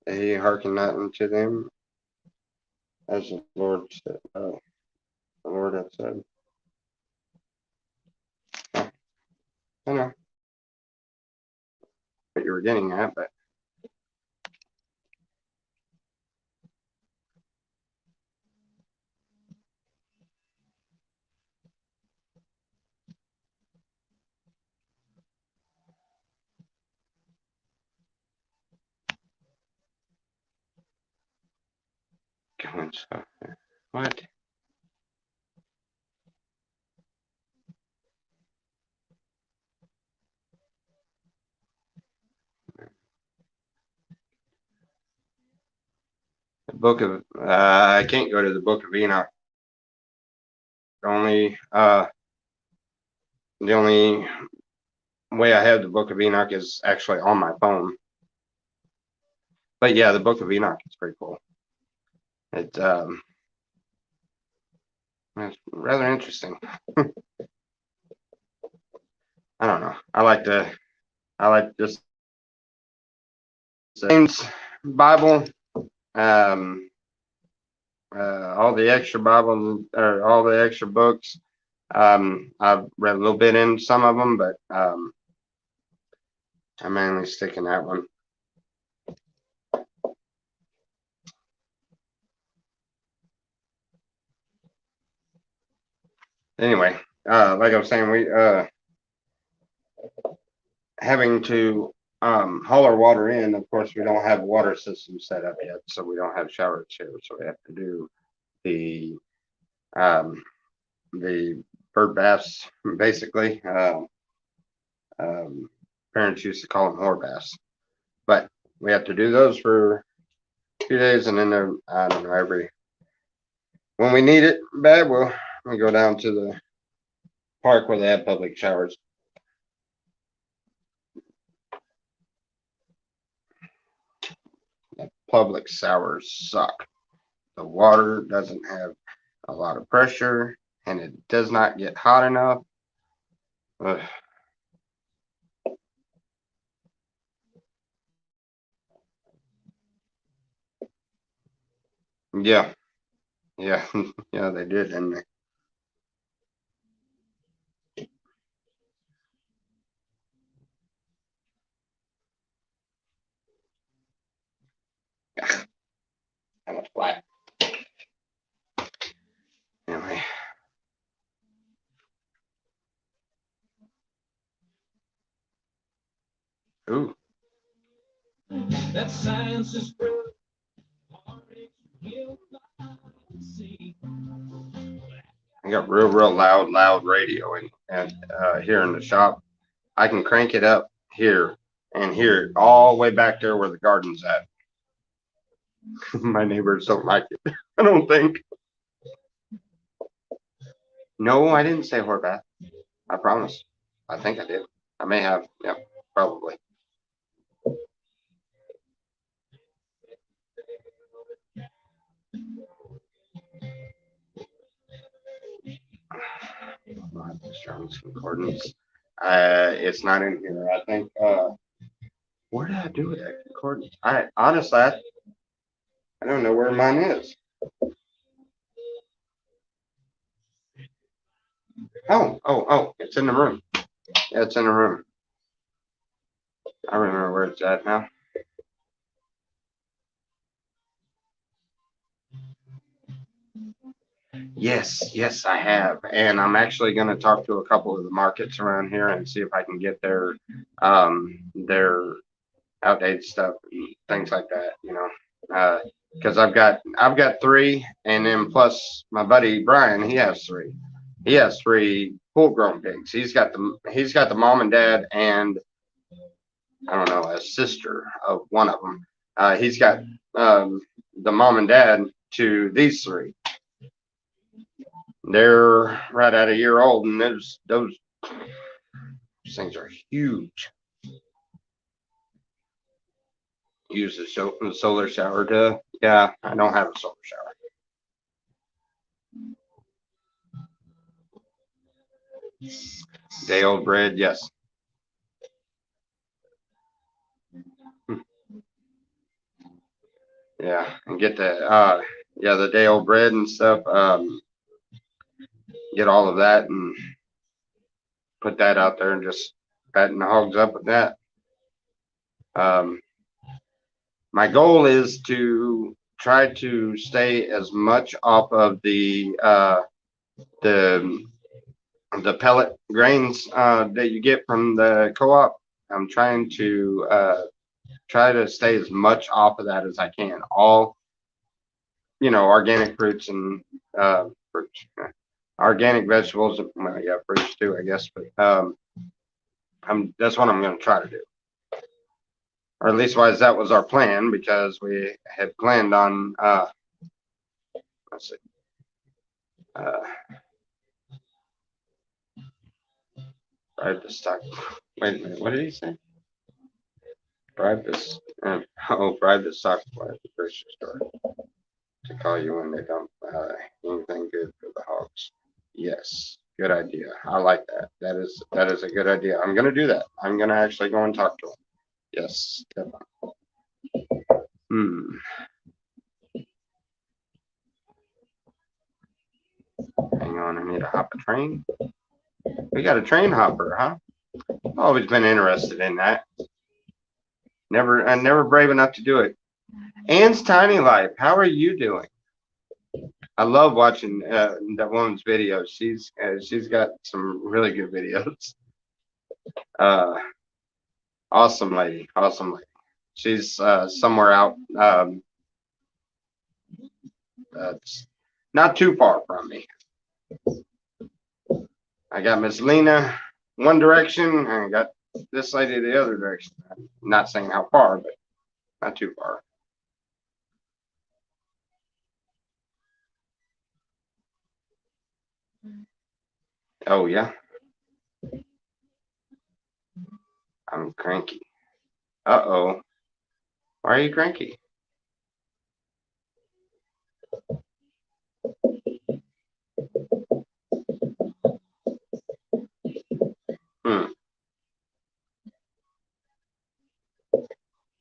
[SPEAKER 2] He hearkened not unto them, as the Lord said. The Lord had said. Yeah, I know what you were getting at, but Going so what? The book of I can't go to the book of Enoch. The only way I have the book of Enoch is actually on my phone. But yeah, the book of Enoch is pretty cool. It's rather interesting. I don't know. I like this James Bible. All the extra Bibles or all the extra books. I've read a little bit in some of them, but I'm mainly sticking that one. Anyway, like I was saying, we having to haul our water in. Of course, we don't have a water system set up yet, so we don't have showers here. So we have to do the bird baths, basically. Parents used to call them whore baths, but we have to do those for 2 days, and then I don't know, when we need it bad, we go down to the park where they have public showers. The public showers suck. The water doesn't have a lot of pressure, and it does not get hot enough. Ugh. Yeah, yeah, yeah, they did, didn't they? That was flat. Anyway. Ooh. That science is I got real loud radio and here in the shop. I can crank it up here and hear it all the way back there where the garden's at. My neighbors don't like it. I don't think. No, I didn't say whorebath. I promise. I think I did. I may have. Yep, probably. Strong's Concordance. It's not in here. I think. Where did I do it at Concordance? I honestly, I don't know where mine is. Oh! It's in the room. Yeah, it's in the room. I remember where it's at now. Yes, I have, and I'm actually going to talk to a couple of the markets around here and see if I can get their outdated stuff and things like that. You know, because I've got 3, and then plus my buddy Brian, he has 3. He has 3 full-grown pigs. He's got the mom and dad, and I don't know, a sister of one of them. He's got the mom and dad to these 3. They're right at a year old, and those things are huge. Use the solar shower to, yeah, I don't have a solar shower. Day old bread, yes. Yeah, and get the the day old bread and stuff. Get all of that and put that out there and just fatten the hogs up with that. My goal is to try to stay as much off of the pellet grains that you get from the co-op. I'm trying to try to stay as much off of that as I can. All you know, organic fruits and, fruits, organic vegetables, well, yeah, fruits too, I guess, but, that's what I'm gonna try to do. Or at least wise, that was our plan, because we had planned on, let's see, bribe the stock. Wait a minute, what did he say? Bribe this, bribe the stock supply at the grocery store to call you when they dump anything good for the hogs. Yes, good idea. I like that. That is a good idea. I'm gonna do that. I'm gonna actually go and talk to him. Yes, definitely. Hang on, I need to hop a train. We got a train hopper, huh? Always been interested in that. I'm never brave enough to do it. Anne's Tiny Life, how are you doing? I love watching that woman's videos. She's got some really good videos. Awesome lady, awesome lady. She's somewhere out. That's not too far from me. I got Miss Lena one direction, and I got this lady the other direction. I'm not saying how far, but not too far. Oh yeah. I'm cranky. Uh-oh. Why are you cranky?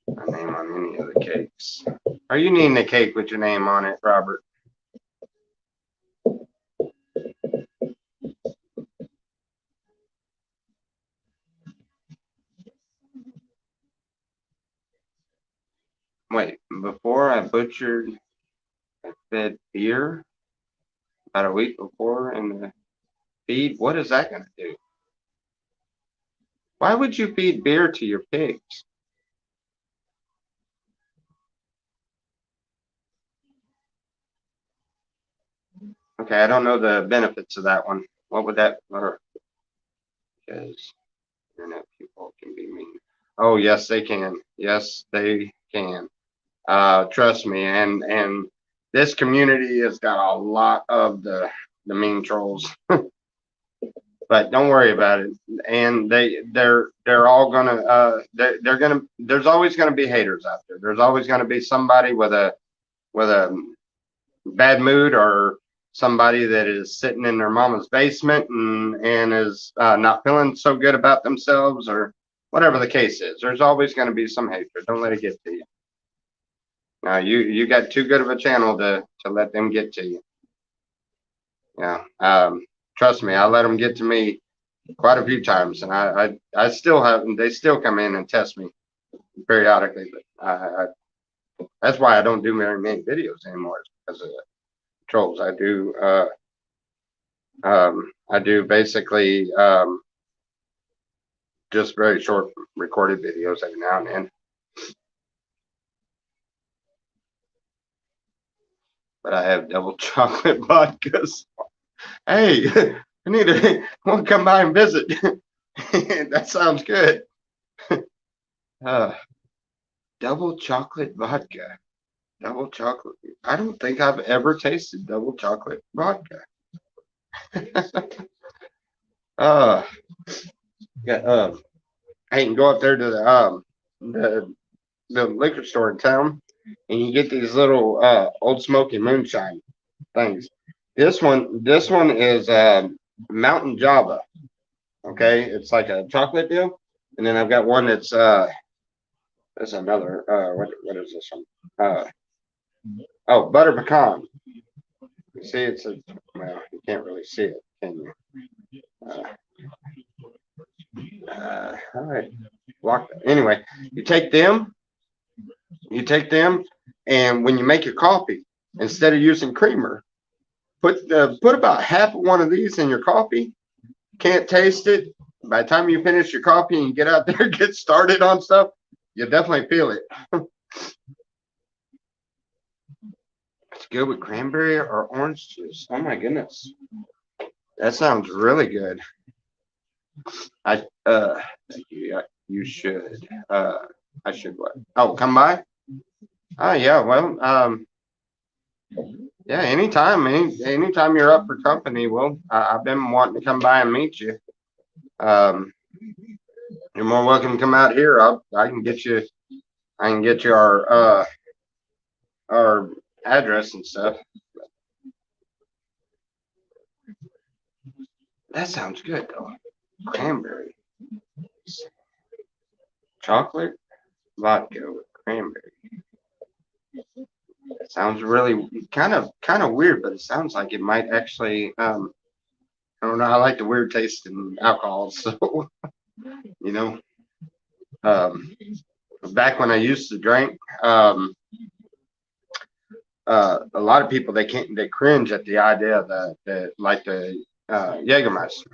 [SPEAKER 2] My name on any of the cakes. Are you needing a cake with your name on it, Robert? Wait, before I butchered, I fed beer about a week before in the feed. What is that going to do? Why would you feed beer to your pigs? Okay, I don't know the benefits of that one. What would that, or, because internet people can be mean. Oh, yes, they can. Yes, they can. Trust me. And this community has got a lot of the mean trolls. But don't worry about it. And they're all gonna they're gonna, there's always gonna be haters out there. There's always gonna be somebody with a bad mood, or somebody that is sitting in their mama's basement and is not feeling so good about themselves, or whatever the case is. There's always gonna be some hatred. Don't let it get to you. Now you got too good of a channel to let them get to you. Yeah. Trust me, I let them get to me quite a few times, and I still have, they still come in and test me periodically, but that's why I don't do very many videos anymore, because of the trolls. I do basically just very short recorded videos every now and then. But I have double chocolate vodkas. Hey, I need to want to come by and visit. That sounds good. Double chocolate vodka. Double chocolate. I don't think I've ever tasted double chocolate vodka. Yeah. I can go up there to the liquor store in town, and you get these little Old Smoky moonshine things. This one is Mountain Java. Okay, it's like a chocolate deal, and then I've got one that's another what is this one? Oh, butter pecan. You see, it's a, well, you can't really see it, can you? All right. Anyway, you take them, and when you make your coffee, instead of using creamer, put about half of one of these in your coffee. Can't taste it. By the time you finish your coffee and get out there, get started on stuff, you'll definitely feel it. It's That's good with cranberry or orange juice. Oh my goodness. That sounds really good. Thank you. Yeah, you should. I should what? Oh, come by? Oh yeah, well, yeah, anytime you're up for company, well, I've been wanting to come by and meet you. Um, you're more welcome to come out here. I can get you our address and stuff. That sounds good though. Cranberry. Chocolate vodka with cranberry. It sounds really kind of weird, but it sounds like it might actually I don't know, I like the weird taste in alcohol, so you know. Um Back when I used to drink, a lot of people they cringe at the idea that like the Jägermeister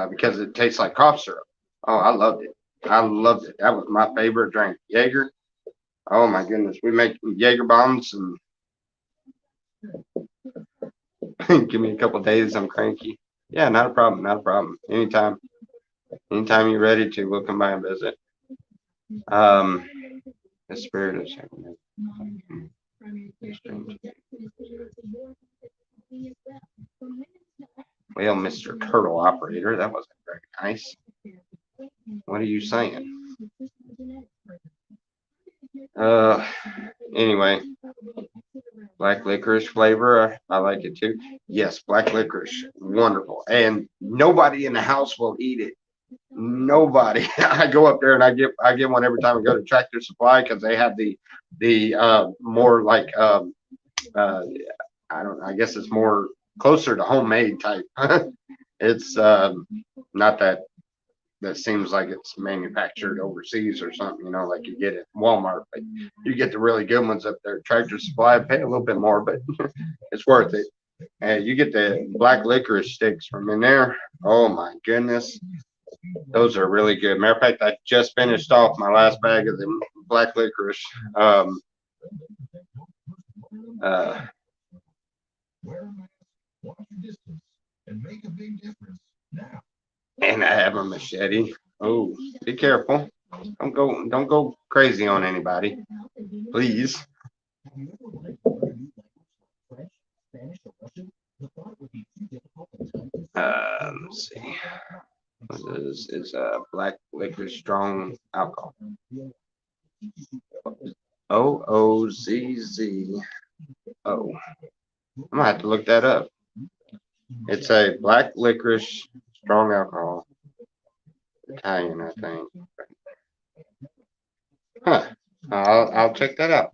[SPEAKER 2] because it tastes like cough syrup. Oh, I loved it. I loved it. That was my favorite drink. Jaeger. Oh my goodness. We make Jaeger bombs and give me a couple days. I'm cranky. Yeah, not a problem. Not a problem. Anytime. Anytime you're ready to, we'll come by and visit. The spirit of second. Well, Mr. Turtle Operator, that wasn't very nice. What are you saying? Anyway, black licorice flavor, I like it too. Yes, black licorice, wonderful. And nobody in the house will eat it. Nobody. I go up there and I get one every time I go to Tractor Supply because they have the more like I don't know, I guess it's more closer to homemade type. It's not that seems like it's manufactured overseas or something, you know, like you get at Walmart, but you get the really good ones up there at Tractor Supply, pay a little bit more, but it's worth it. And you get the black licorice sticks from in there. Oh my goodness. Those are really good. Matter of fact, I just finished off my last bag of the black licorice. And I have a machete. Oh, be careful. Don't go crazy on anybody. Please. Let's see. This is a black licorice strong alcohol. OOZZO. I'm gonna have to look that up. It's a black licorice strong alcohol. Italian, I think. Huh. I'll check that out.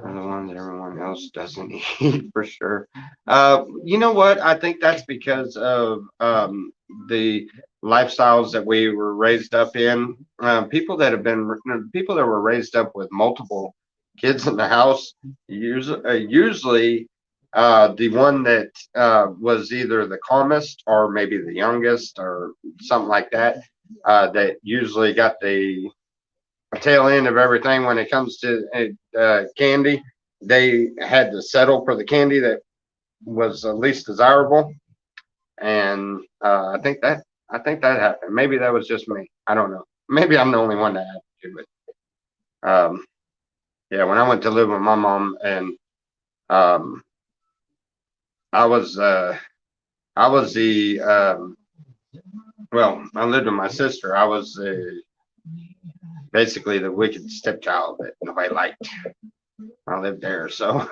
[SPEAKER 2] Are the ones everyone else doesn't eat for sure. You know what? I think that's because of the lifestyles that we were raised up in. People that were raised up with multiple kids in the house, usually the one that was either the calmest or maybe the youngest or something like that, that usually got the tail end of everything when it comes to candy. They had to settle for the candy that was least desirable, and I think that happened. Maybe that was just me. I don't know. Maybe I'm the only one that happened to, but yeah, when I went to live with my mom and I was the well, I lived with my sister. I was basically the wicked stepchild that nobody liked. I lived there, so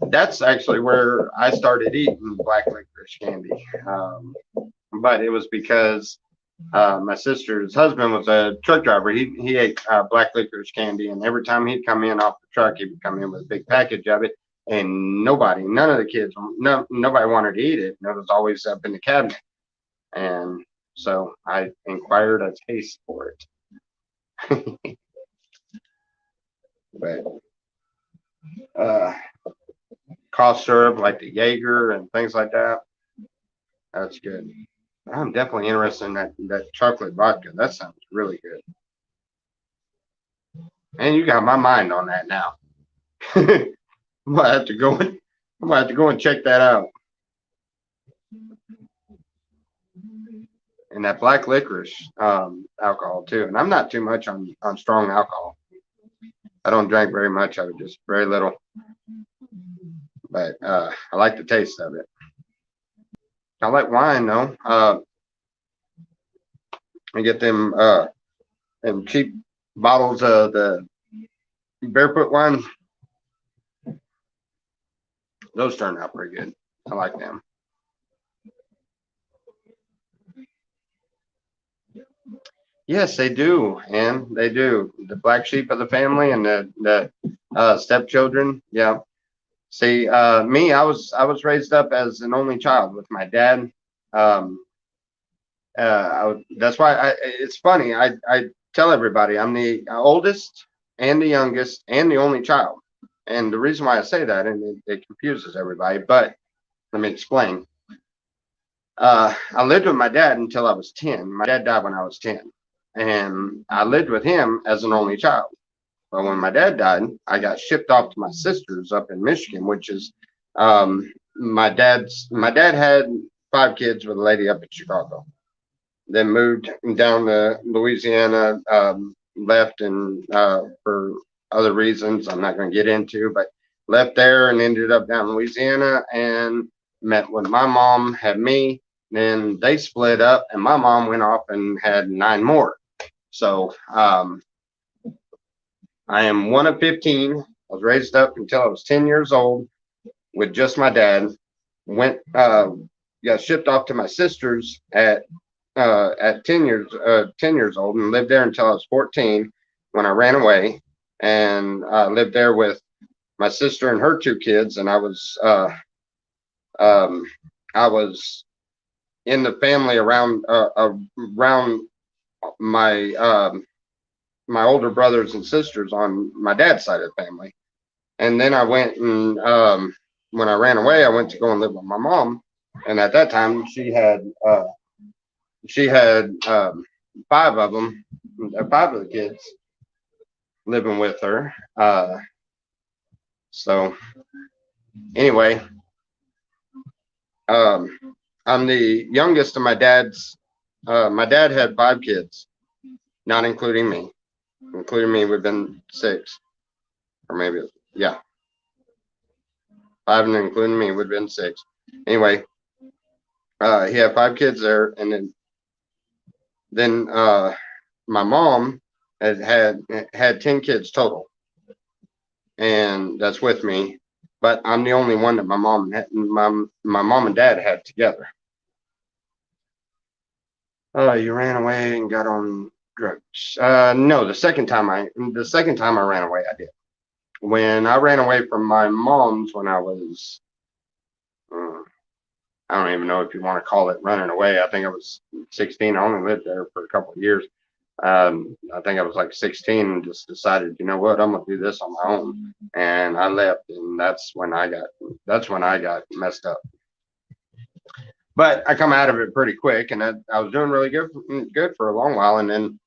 [SPEAKER 2] that's actually where I started eating black licorice candy. But it was because my sister's husband was a truck driver. He ate black licorice candy, and every time he'd come in off the truck, he would come in with a big package of it. And none of the kids, nobody wanted to eat it. And it was always up in the cabinet. And so I inquired a taste for it. But cough syrup like the Jaeger and things like that, that's good. I'm definitely interested in that chocolate vodka. That sounds really good. Man, you got my mind on that now. I might have to go and I might have to go and check that out. And that black licorice alcohol too. And I'm not too much on strong alcohol. I don't drink very much of it, just very little. But I like the taste of it. I like wine though. I get them cheap bottles of the Barefoot wine. Those turn out pretty good. I like them. Yes, they do, and they do. The black sheep of the family and the stepchildren. Yeah. See, me, I was raised up as an only child with my dad. That's why it's funny. I tell everybody I'm the oldest and the youngest and the only child. And the reason why I say that, and it confuses everybody, but let me explain. I lived with my dad until I was 10. My dad died when I was 10. And I lived with him as an only child. But when my dad died, I got shipped off to my sisters up in Michigan, which is my dad had 5 kids with a lady up in Chicago. Then moved down to Louisiana, left and for other reasons I'm not going to get into, but left there and ended up down in Louisiana and met with my mom, had me. Then they split up and my mom went off and had 9 more. So I am one of 15. I was raised up until I was 10 years old with just my dad. Got shipped off to my sisters at 10 years old and lived there until I was 14 when I ran away and lived there with my sister and her 2 kids. And I was in the family around my older brothers and sisters on my dad's side of the family. And then I went and when I ran away, I went to go and live with my mom. And at that time, she had 5 of them, 5 of the kids living with her. So anyway, I'm the youngest of my dad's. My dad had 5 kids, not including me. Including me, we've been 6, or maybe, yeah, 5, and including me, we've been 6. Anyway, he had 5 kids there, and then my mom had 10 kids total, and that's with me. But I'm the only one that my mom and dad had together. You ran away and got on drugs. No, the second time I ran away, I did. When I ran away from my mom's when I was, I don't even know if you want to call it running away. I think I was 16. I only lived there for a couple of years. I think I was like 16 and just decided, you know what, I'm gonna do this on my own. And I left, and that's when I got messed up. But I come out of it pretty quick, and I was doing really good for a long while, and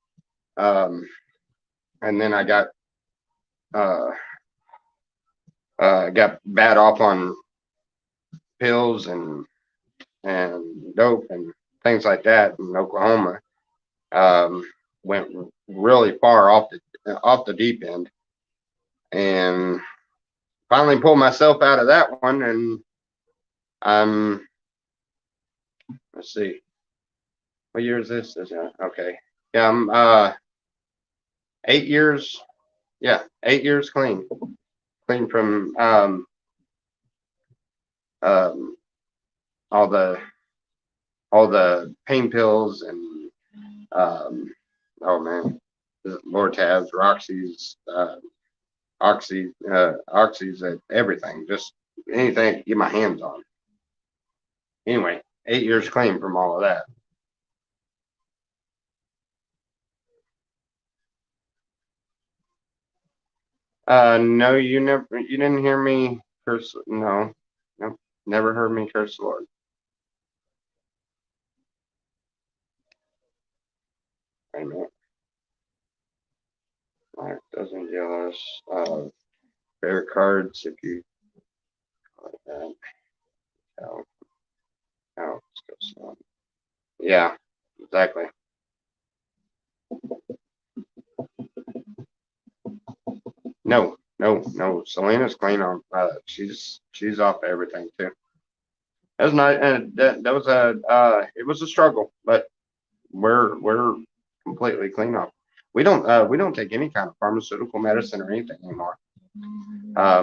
[SPEAKER 2] then I got bad off on pills and dope and things like that in Oklahoma. Went really far off the deep end, and finally pulled myself out of that one. And let's see, what year is this? Okay, yeah, I'm 8 years. Yeah, 8 years clean from all the pain pills and oh man, Lortabs, Roxy's, Oxys, everything, just anything to get my hands on. Anyway, 8 years clean from all of that. No, you didn't hear me curse. No, never heard me curse the Lord. Wait a minute. All right, doesn't wasn't jealous of bear cards if you call it that. Oh, oh, let's go slow. Yeah, exactly. No. Selena's clean on. She's off everything too. That was not. That was a. It was a struggle, but we're completely clean off. We don't take any kind of pharmaceutical medicine or anything anymore. I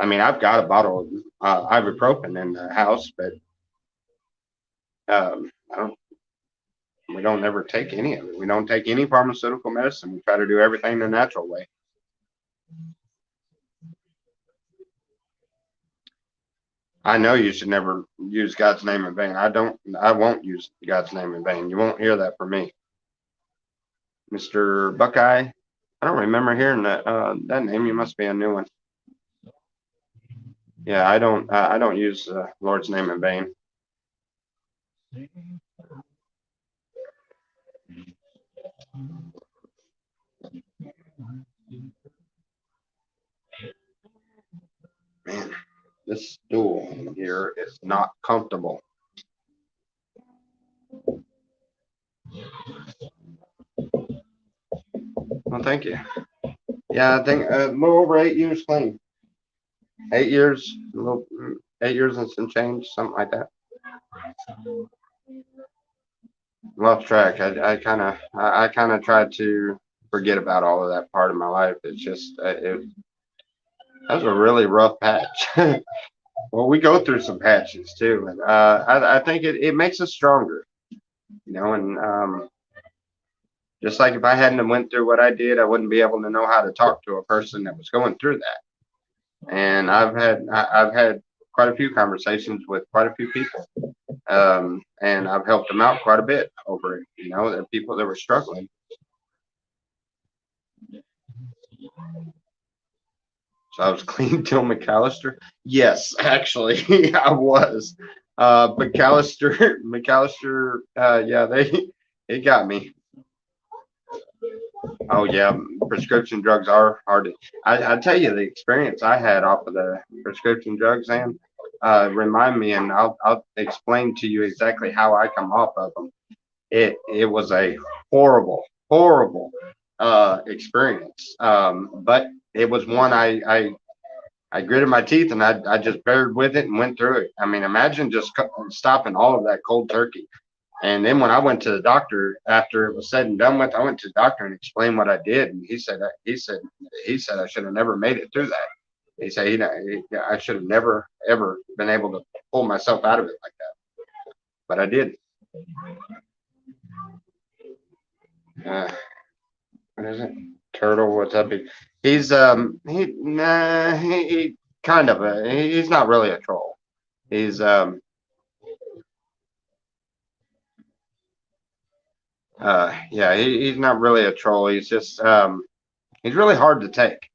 [SPEAKER 2] mean, I've got a bottle of ibuprofen in the house, but I don't. We don't ever take any of it. We don't take any pharmaceutical medicine. We try to do everything the natural way. I know you should never use God's name in vain. I won't use God's name in vain. You won't hear that from me. Mr. Buckeye, I don't remember hearing that name. You must be a new one. Yeah, I don't use the Lord's name in vain. Man, this stool here is not comfortable. Well, thank you. Yeah, I think a little over 8 years clean. 8 years, a little 8 years and some change, something like that. Lost track. I kind of tried to forget about all of that part of my life. It's just that was a really rough patch. Well, we go through some patches too, and I think it makes us stronger, you know. And just like if I hadn't have went through what I did, I wouldn't be able to know how to talk to a person that was going through that. And I've had quite a few conversations with quite a few people, and I've helped them out quite a bit over it. You know, the people that were struggling. So I was clean till McAllister. Yes, actually, I was. McAllister, yeah, it got me. Oh yeah, prescription drugs are hard. I tell you the experience I had off of the prescription drugs, and remind me, and I'll explain to you exactly how I come off of them. It was a horrible experience, but it was one I gritted my teeth and I just bared with it and went through it. I mean, imagine just stopping all of that cold turkey. And then when I went to the doctor after it was said and done with, I went to the doctor and explained what I did, and he said I should have never made it through that. He said I should have never ever been able to pull myself out of it like that, but I did. What is it? Turtle? What's up? He's he kind of he's not really a troll. He's yeah, he's not really a troll. He's just he's really hard to take.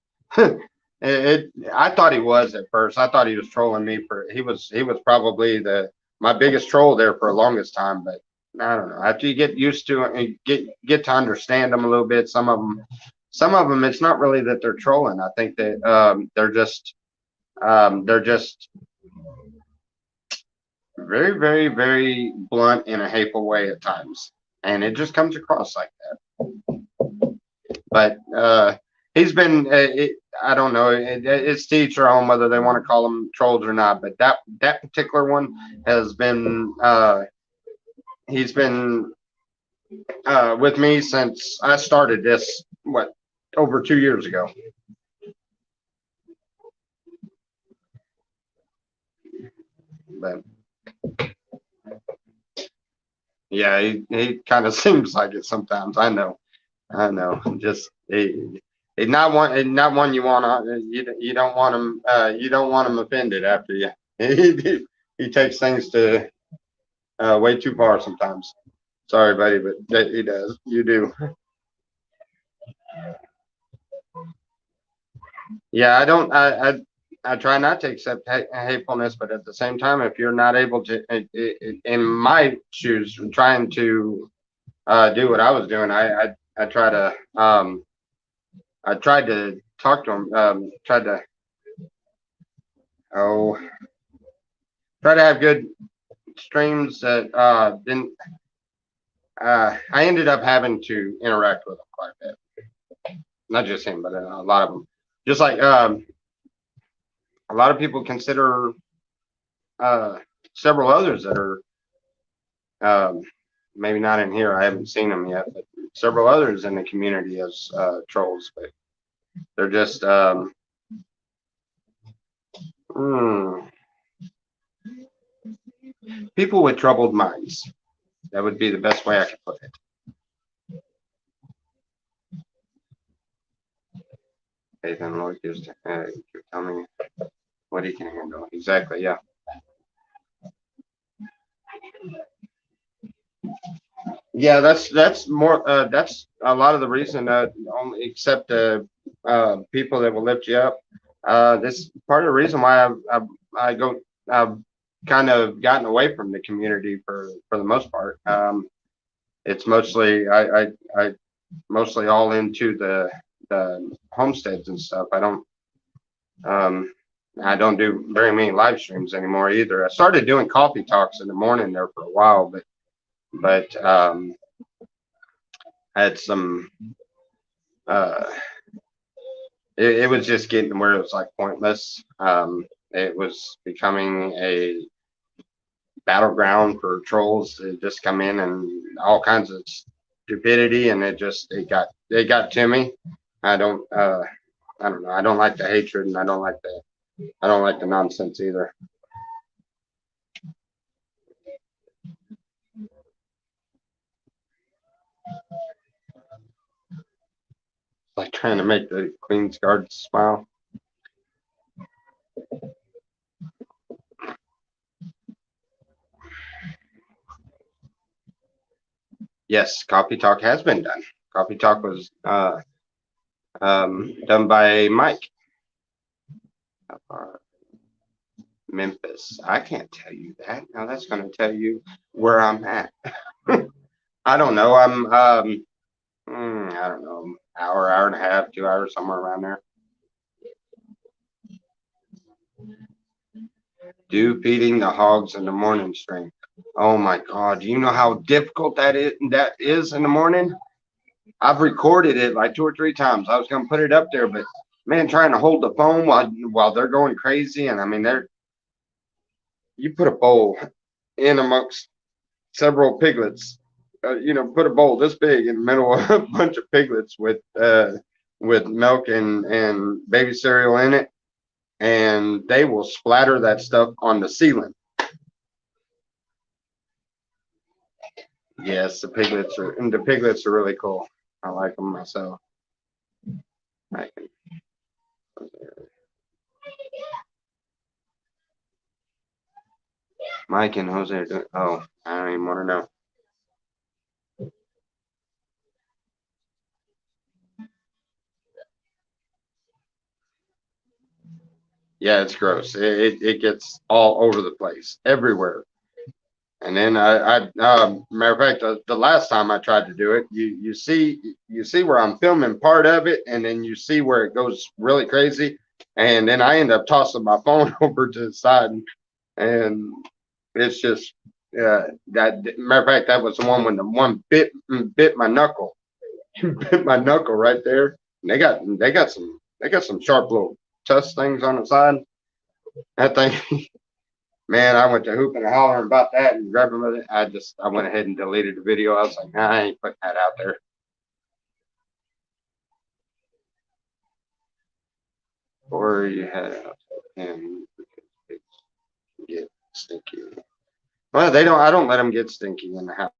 [SPEAKER 2] I thought he was at first. I thought he was trolling me he was probably my biggest troll there for the longest time, but I don't know. After you get used to it and get to understand them a little bit, some of them it's not really that they're trolling. I think that they're just very, very, very blunt in a hateful way at times, and it just comes across like that. But he's been I don't know, it's to each their own whether they want to call them trolls or not, but that particular one has been he's been with me since I started this over 2 years ago. But yeah, he kind of seems like it sometimes. I know. Just not one you want to you don't want him offended after you. He takes things to way too far sometimes. Sorry, buddy, but he does. You do. Yeah, I don't. I try not to accept hatefulness, but at the same time, if you're not able to, in my shoes, trying to do what I was doing, I try to I tried to talk to them, oh, try to have good streams that, didn't, I ended up having to interact with them quite a bit. Not just him, but a lot of them. Just like, a lot of people consider, several others that are, maybe not in here. I haven't seen them yet, but several others in the community as, trolls, but they're just, people with troubled minds. That would be the best way I could put it. Okay, then Lord gives, tell me what he can handle. Exactly, yeah. Yeah, that's more, that's a lot of the reason that only except people that will lift you up. This part of the reason why I've kind of gotten away from the community for the most part. It's mostly I mostly all into the homesteads and stuff. I don't do very many live streams anymore either. I started doing coffee talks in the morning there for a while, but I had some it was just getting to where it was like pointless. It was becoming a battleground for trolls to just come in and all kinds of stupidity, and it got to me. I don't know. I don't like the hatred, and I don't like the nonsense either. Like trying to make the Queen's Guard smile. Yes, Coffee Talk has been done. Coffee Talk was done by Mike. Memphis. I can't tell you that. Now that's going to tell you where I'm at. I don't know. I'm I don't know, hour and a half, 2 hours, somewhere around there. Do feeding the hogs in the morning stream. Oh my God. Do you know how difficult that is in the morning? I've recorded it like 2 or 3 times. I was going to put it up there, but man, trying to hold the phone while they're going crazy. And I mean, you put a bowl in amongst several piglets, put a bowl this big in the middle of a bunch of piglets with milk and baby cereal in it, and they will splatter that stuff on the ceiling. Yes, the piglets are really cool. I like them myself. Mike and Jose are doing, oh, I don't even want to know. Yeah, it's gross. It gets all over the place, everywhere. And then matter of fact, the last time I tried to do it, you see where I'm filming part of it, and then you see where it goes really crazy, and then I end up tossing my phone over to the side, and it's just that matter of fact, that was the one when the one bit my knuckle, bit my knuckle right there. And they got some sharp little tusk things on the side. That thing. Man, I went to hooping and hollering about that and grabbing with it. I went ahead and deleted the video. I was like, nah, I ain't putting that out there. Or you had and get stinky. Well, I don't let them get stinky in the house.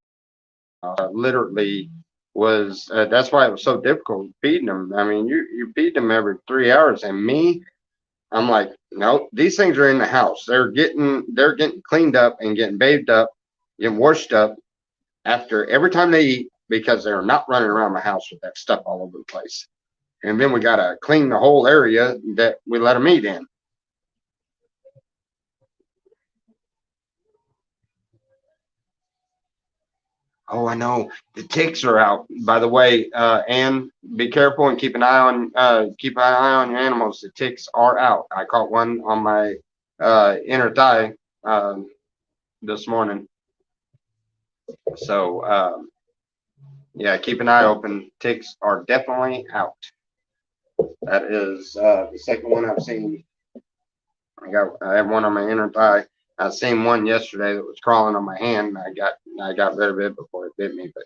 [SPEAKER 2] Literally was, that's why it was so difficult feeding them. I mean, you feed them every 3 hours, and I'm like, no, these things are in the house. They're getting cleaned up and getting bathed up, getting washed up after every time they eat, because they're not running around the house with that stuff all over the place. And then we got to clean the whole area that we let them eat in. Oh, I know. The ticks are out. By the way, Ann, be careful and keep an eye on your animals. The ticks are out. I caught one on my inner thigh this morning. So yeah, keep an eye open. Ticks are definitely out. That is the second one I've seen. I have one on my inner thigh. I seen one yesterday that was crawling on my hand. I got rid of it before it bit me, but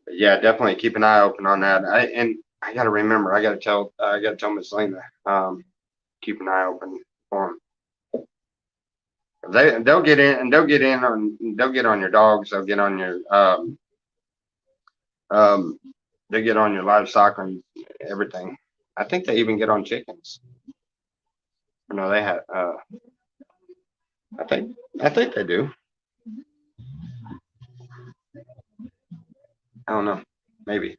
[SPEAKER 2] yeah, definitely keep an eye open on that. I got to remember. I got to tell Miss Lena. Keep an eye open for them. They'll get in and they'll get on your dogs. They'll get on your um they get on your livestock and everything. I think they even get on chickens. No, they have. I think they do. I don't know. Maybe.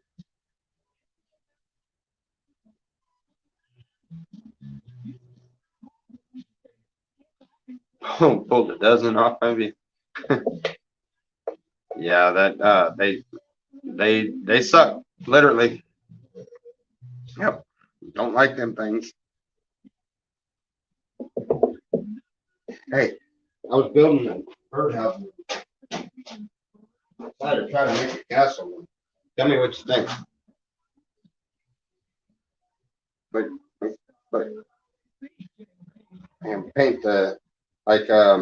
[SPEAKER 2] Oh, pulled a dozen off, maybe. Yeah, that they suck, literally. Yep. Don't like them things. Hey, I was building a birdhouse. I decided to try to make a castle. Tell me what you think. But but and paint the like I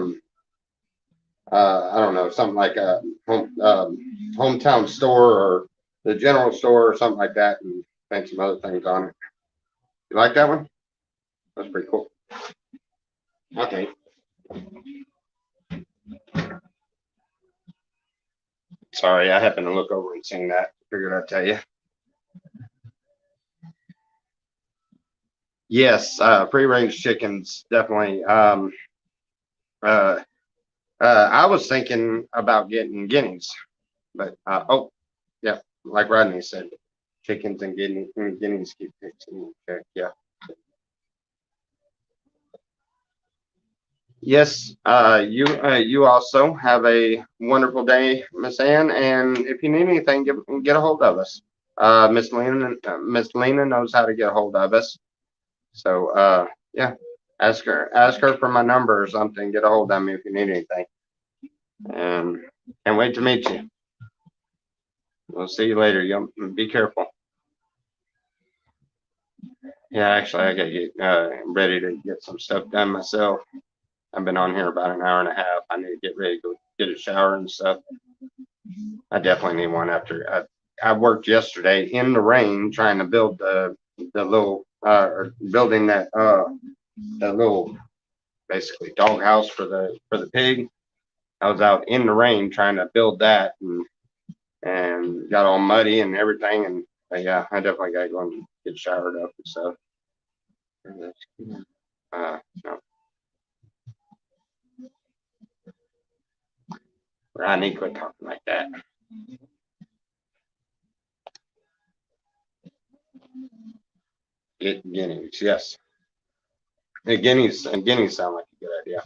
[SPEAKER 2] don't know, something like a hometown store or the general store or something like that, and paint some other things on it. You like that one? That's pretty cool. Okay. Sorry, I happened to look over and sing that. Figured I'd tell you. Yes, free range chickens definitely. Uh, I was thinking about getting guineas, but oh yeah, like Rodney said, chickens and guineas keep fixing. Okay, yeah. Yes, you also have a wonderful day, Miss Ann. And if you need anything, get a hold of us. Miss Lena knows how to get a hold of us. So yeah, ask her for my number or something. Get a hold of me if you need anything. And can't wait to meet you. We'll see you later. You be careful. Yeah, actually, I gotta get ready to get some stuff done myself. I've been on here about an hour and a half. I need to get ready to go get a shower and stuff. I definitely need one after I worked yesterday in the rain trying to build the little building that little basically dog house for the pig. I was out in the rain trying to build that and got all muddy and everything. And yeah, I definitely got to go and get showered up and stuff. No, I need to quit talking like that. Get guineas, yes. Guineas sound like a good idea.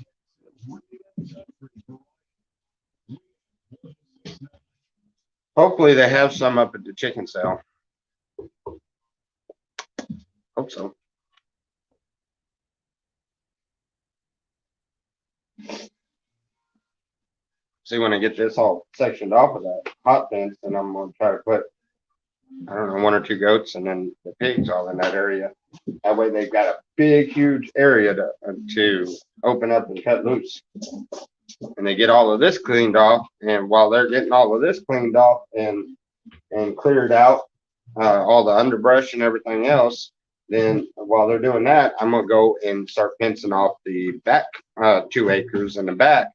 [SPEAKER 2] Hopefully they have some up at the chicken sale. Hope so. See, when I get this all sectioned off of that hot fence, then I'm gonna try to put, I don't know, one or two goats and then the pigs all in that area. That way they've got a big, huge area to open up and cut loose. And they get all of this cleaned off. And while they're getting all of this cleaned off and cleared out, all the underbrush and everything else, then while they're doing that, I'm gonna go and start fencing off the back 2 acres in the back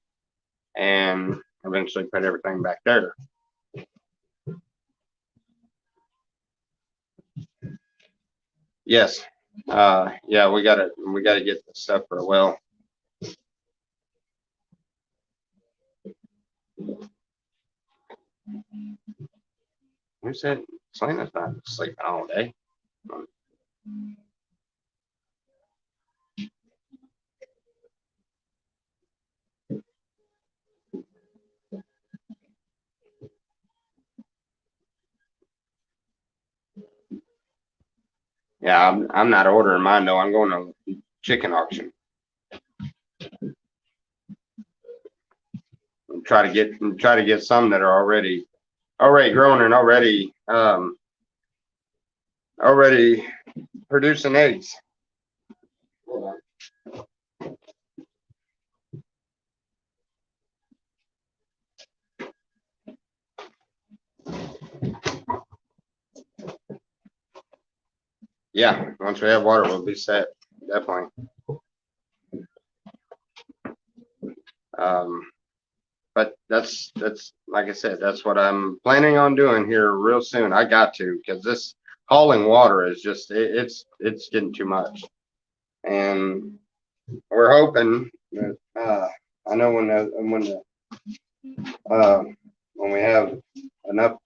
[SPEAKER 2] and eventually put everything back there. Yes. Yeah, we gotta get the stuff for a well. Who said Selena's not sleeping all day? Yeah, I'm not ordering mine though. I'm going to chicken auction. And try to get some that are already grown and already producing eggs. Yeah, once we have water, we'll be set. Definitely. But that's like I said, that's what I'm planning on doing here real soon. I got to, because this hauling water is just it's getting too much, and we're hoping that I know when we have enough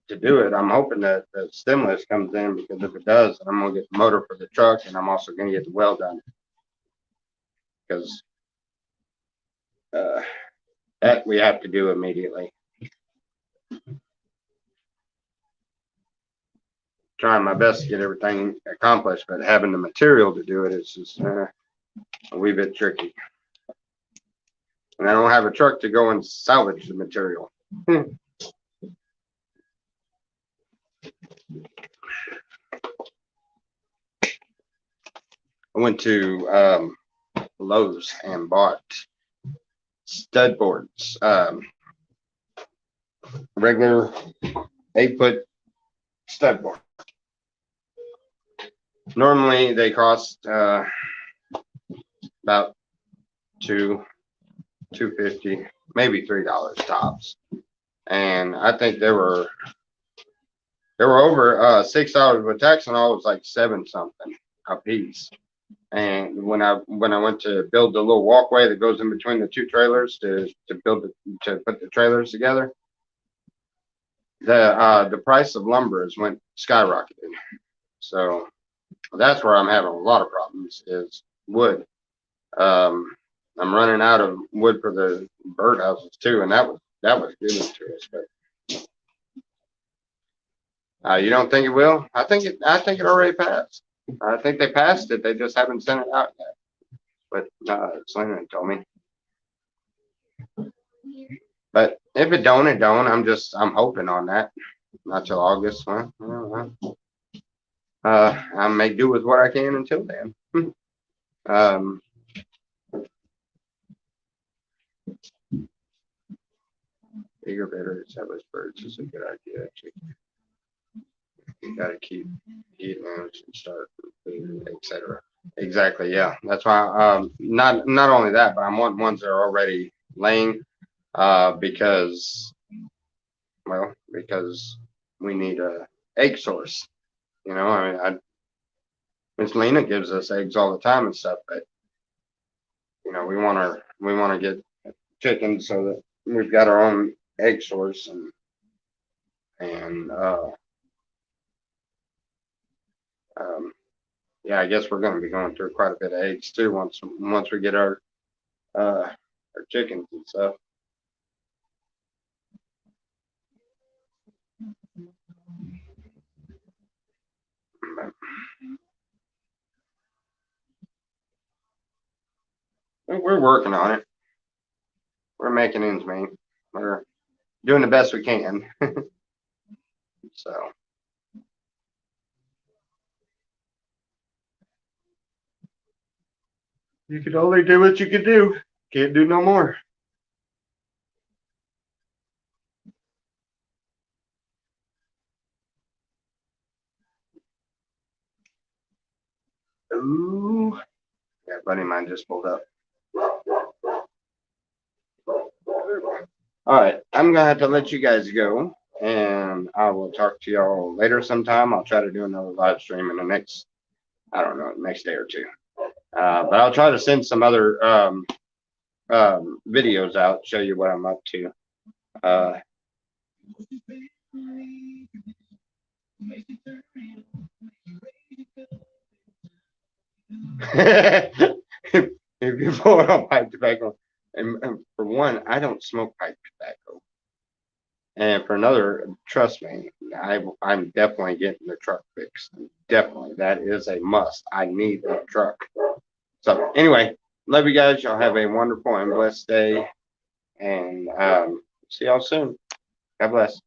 [SPEAKER 2] to do it, I'm hoping that the stimulus comes in, because if it does, I'm gonna get the motor for the truck, and I'm also gonna get the well done, because that we have to do immediately. Trying my best to get everything accomplished, but having the material to do it is just a wee bit tricky. And I don't have a truck to go and salvage the material. I went to Lowe's and bought stud boards, regular 8-foot stud board. Normally they cost about $2.50, maybe $3 tops, and I think they were over $6 with tax and all. It was like 7 something a piece. And when I went to build the little walkway that goes in between the two trailers to put the trailers together, the price of lumber has went skyrocketed. So that's where I'm having a lot of problems, is wood. I'm running out of wood for the birdhouses too, and that was given to us. But you don't think it will? I think it already passed. I think they passed it. They just haven't sent it out yet. But Selena told me. But if it don't, it don't. I'm hoping on that. Not till August. Well, I may do with what I can until then. Bigger, better, established birds is a good idea. You gotta keep eating and start food, etc. Exactly. Yeah, that's why. Not only that, but I'm wanting ones that are already laying, because we need a egg source. You know, I mean, Miss Lena gives us eggs all the time and stuff, but you know, we want to get chickens so that we've got our own egg source, and yeah, I guess we're going to be going through quite a bit of eggs too once we get our chickens and stuff. But we're working on it. We're making ends meet. We're doing the best we can. So. You can only do what you can do. Can't do no more. Ooh. Yeah, buddy of mine just pulled up. All right, I'm gonna have to let you guys go, and I will talk to y'all later sometime. I'll try to do another live stream in the next, I don't know, next day or two. But I'll try to send some other videos out, show you what I'm up to. If you pull it on pipe tobacco, and for one, I don't smoke pipe tobacco. And for another, trust me, I'm definitely getting the truck fixed. Definitely, that is a must. I need that truck. So anyway, love you guys. Y'all have a wonderful and blessed day. And see y'all soon. God bless.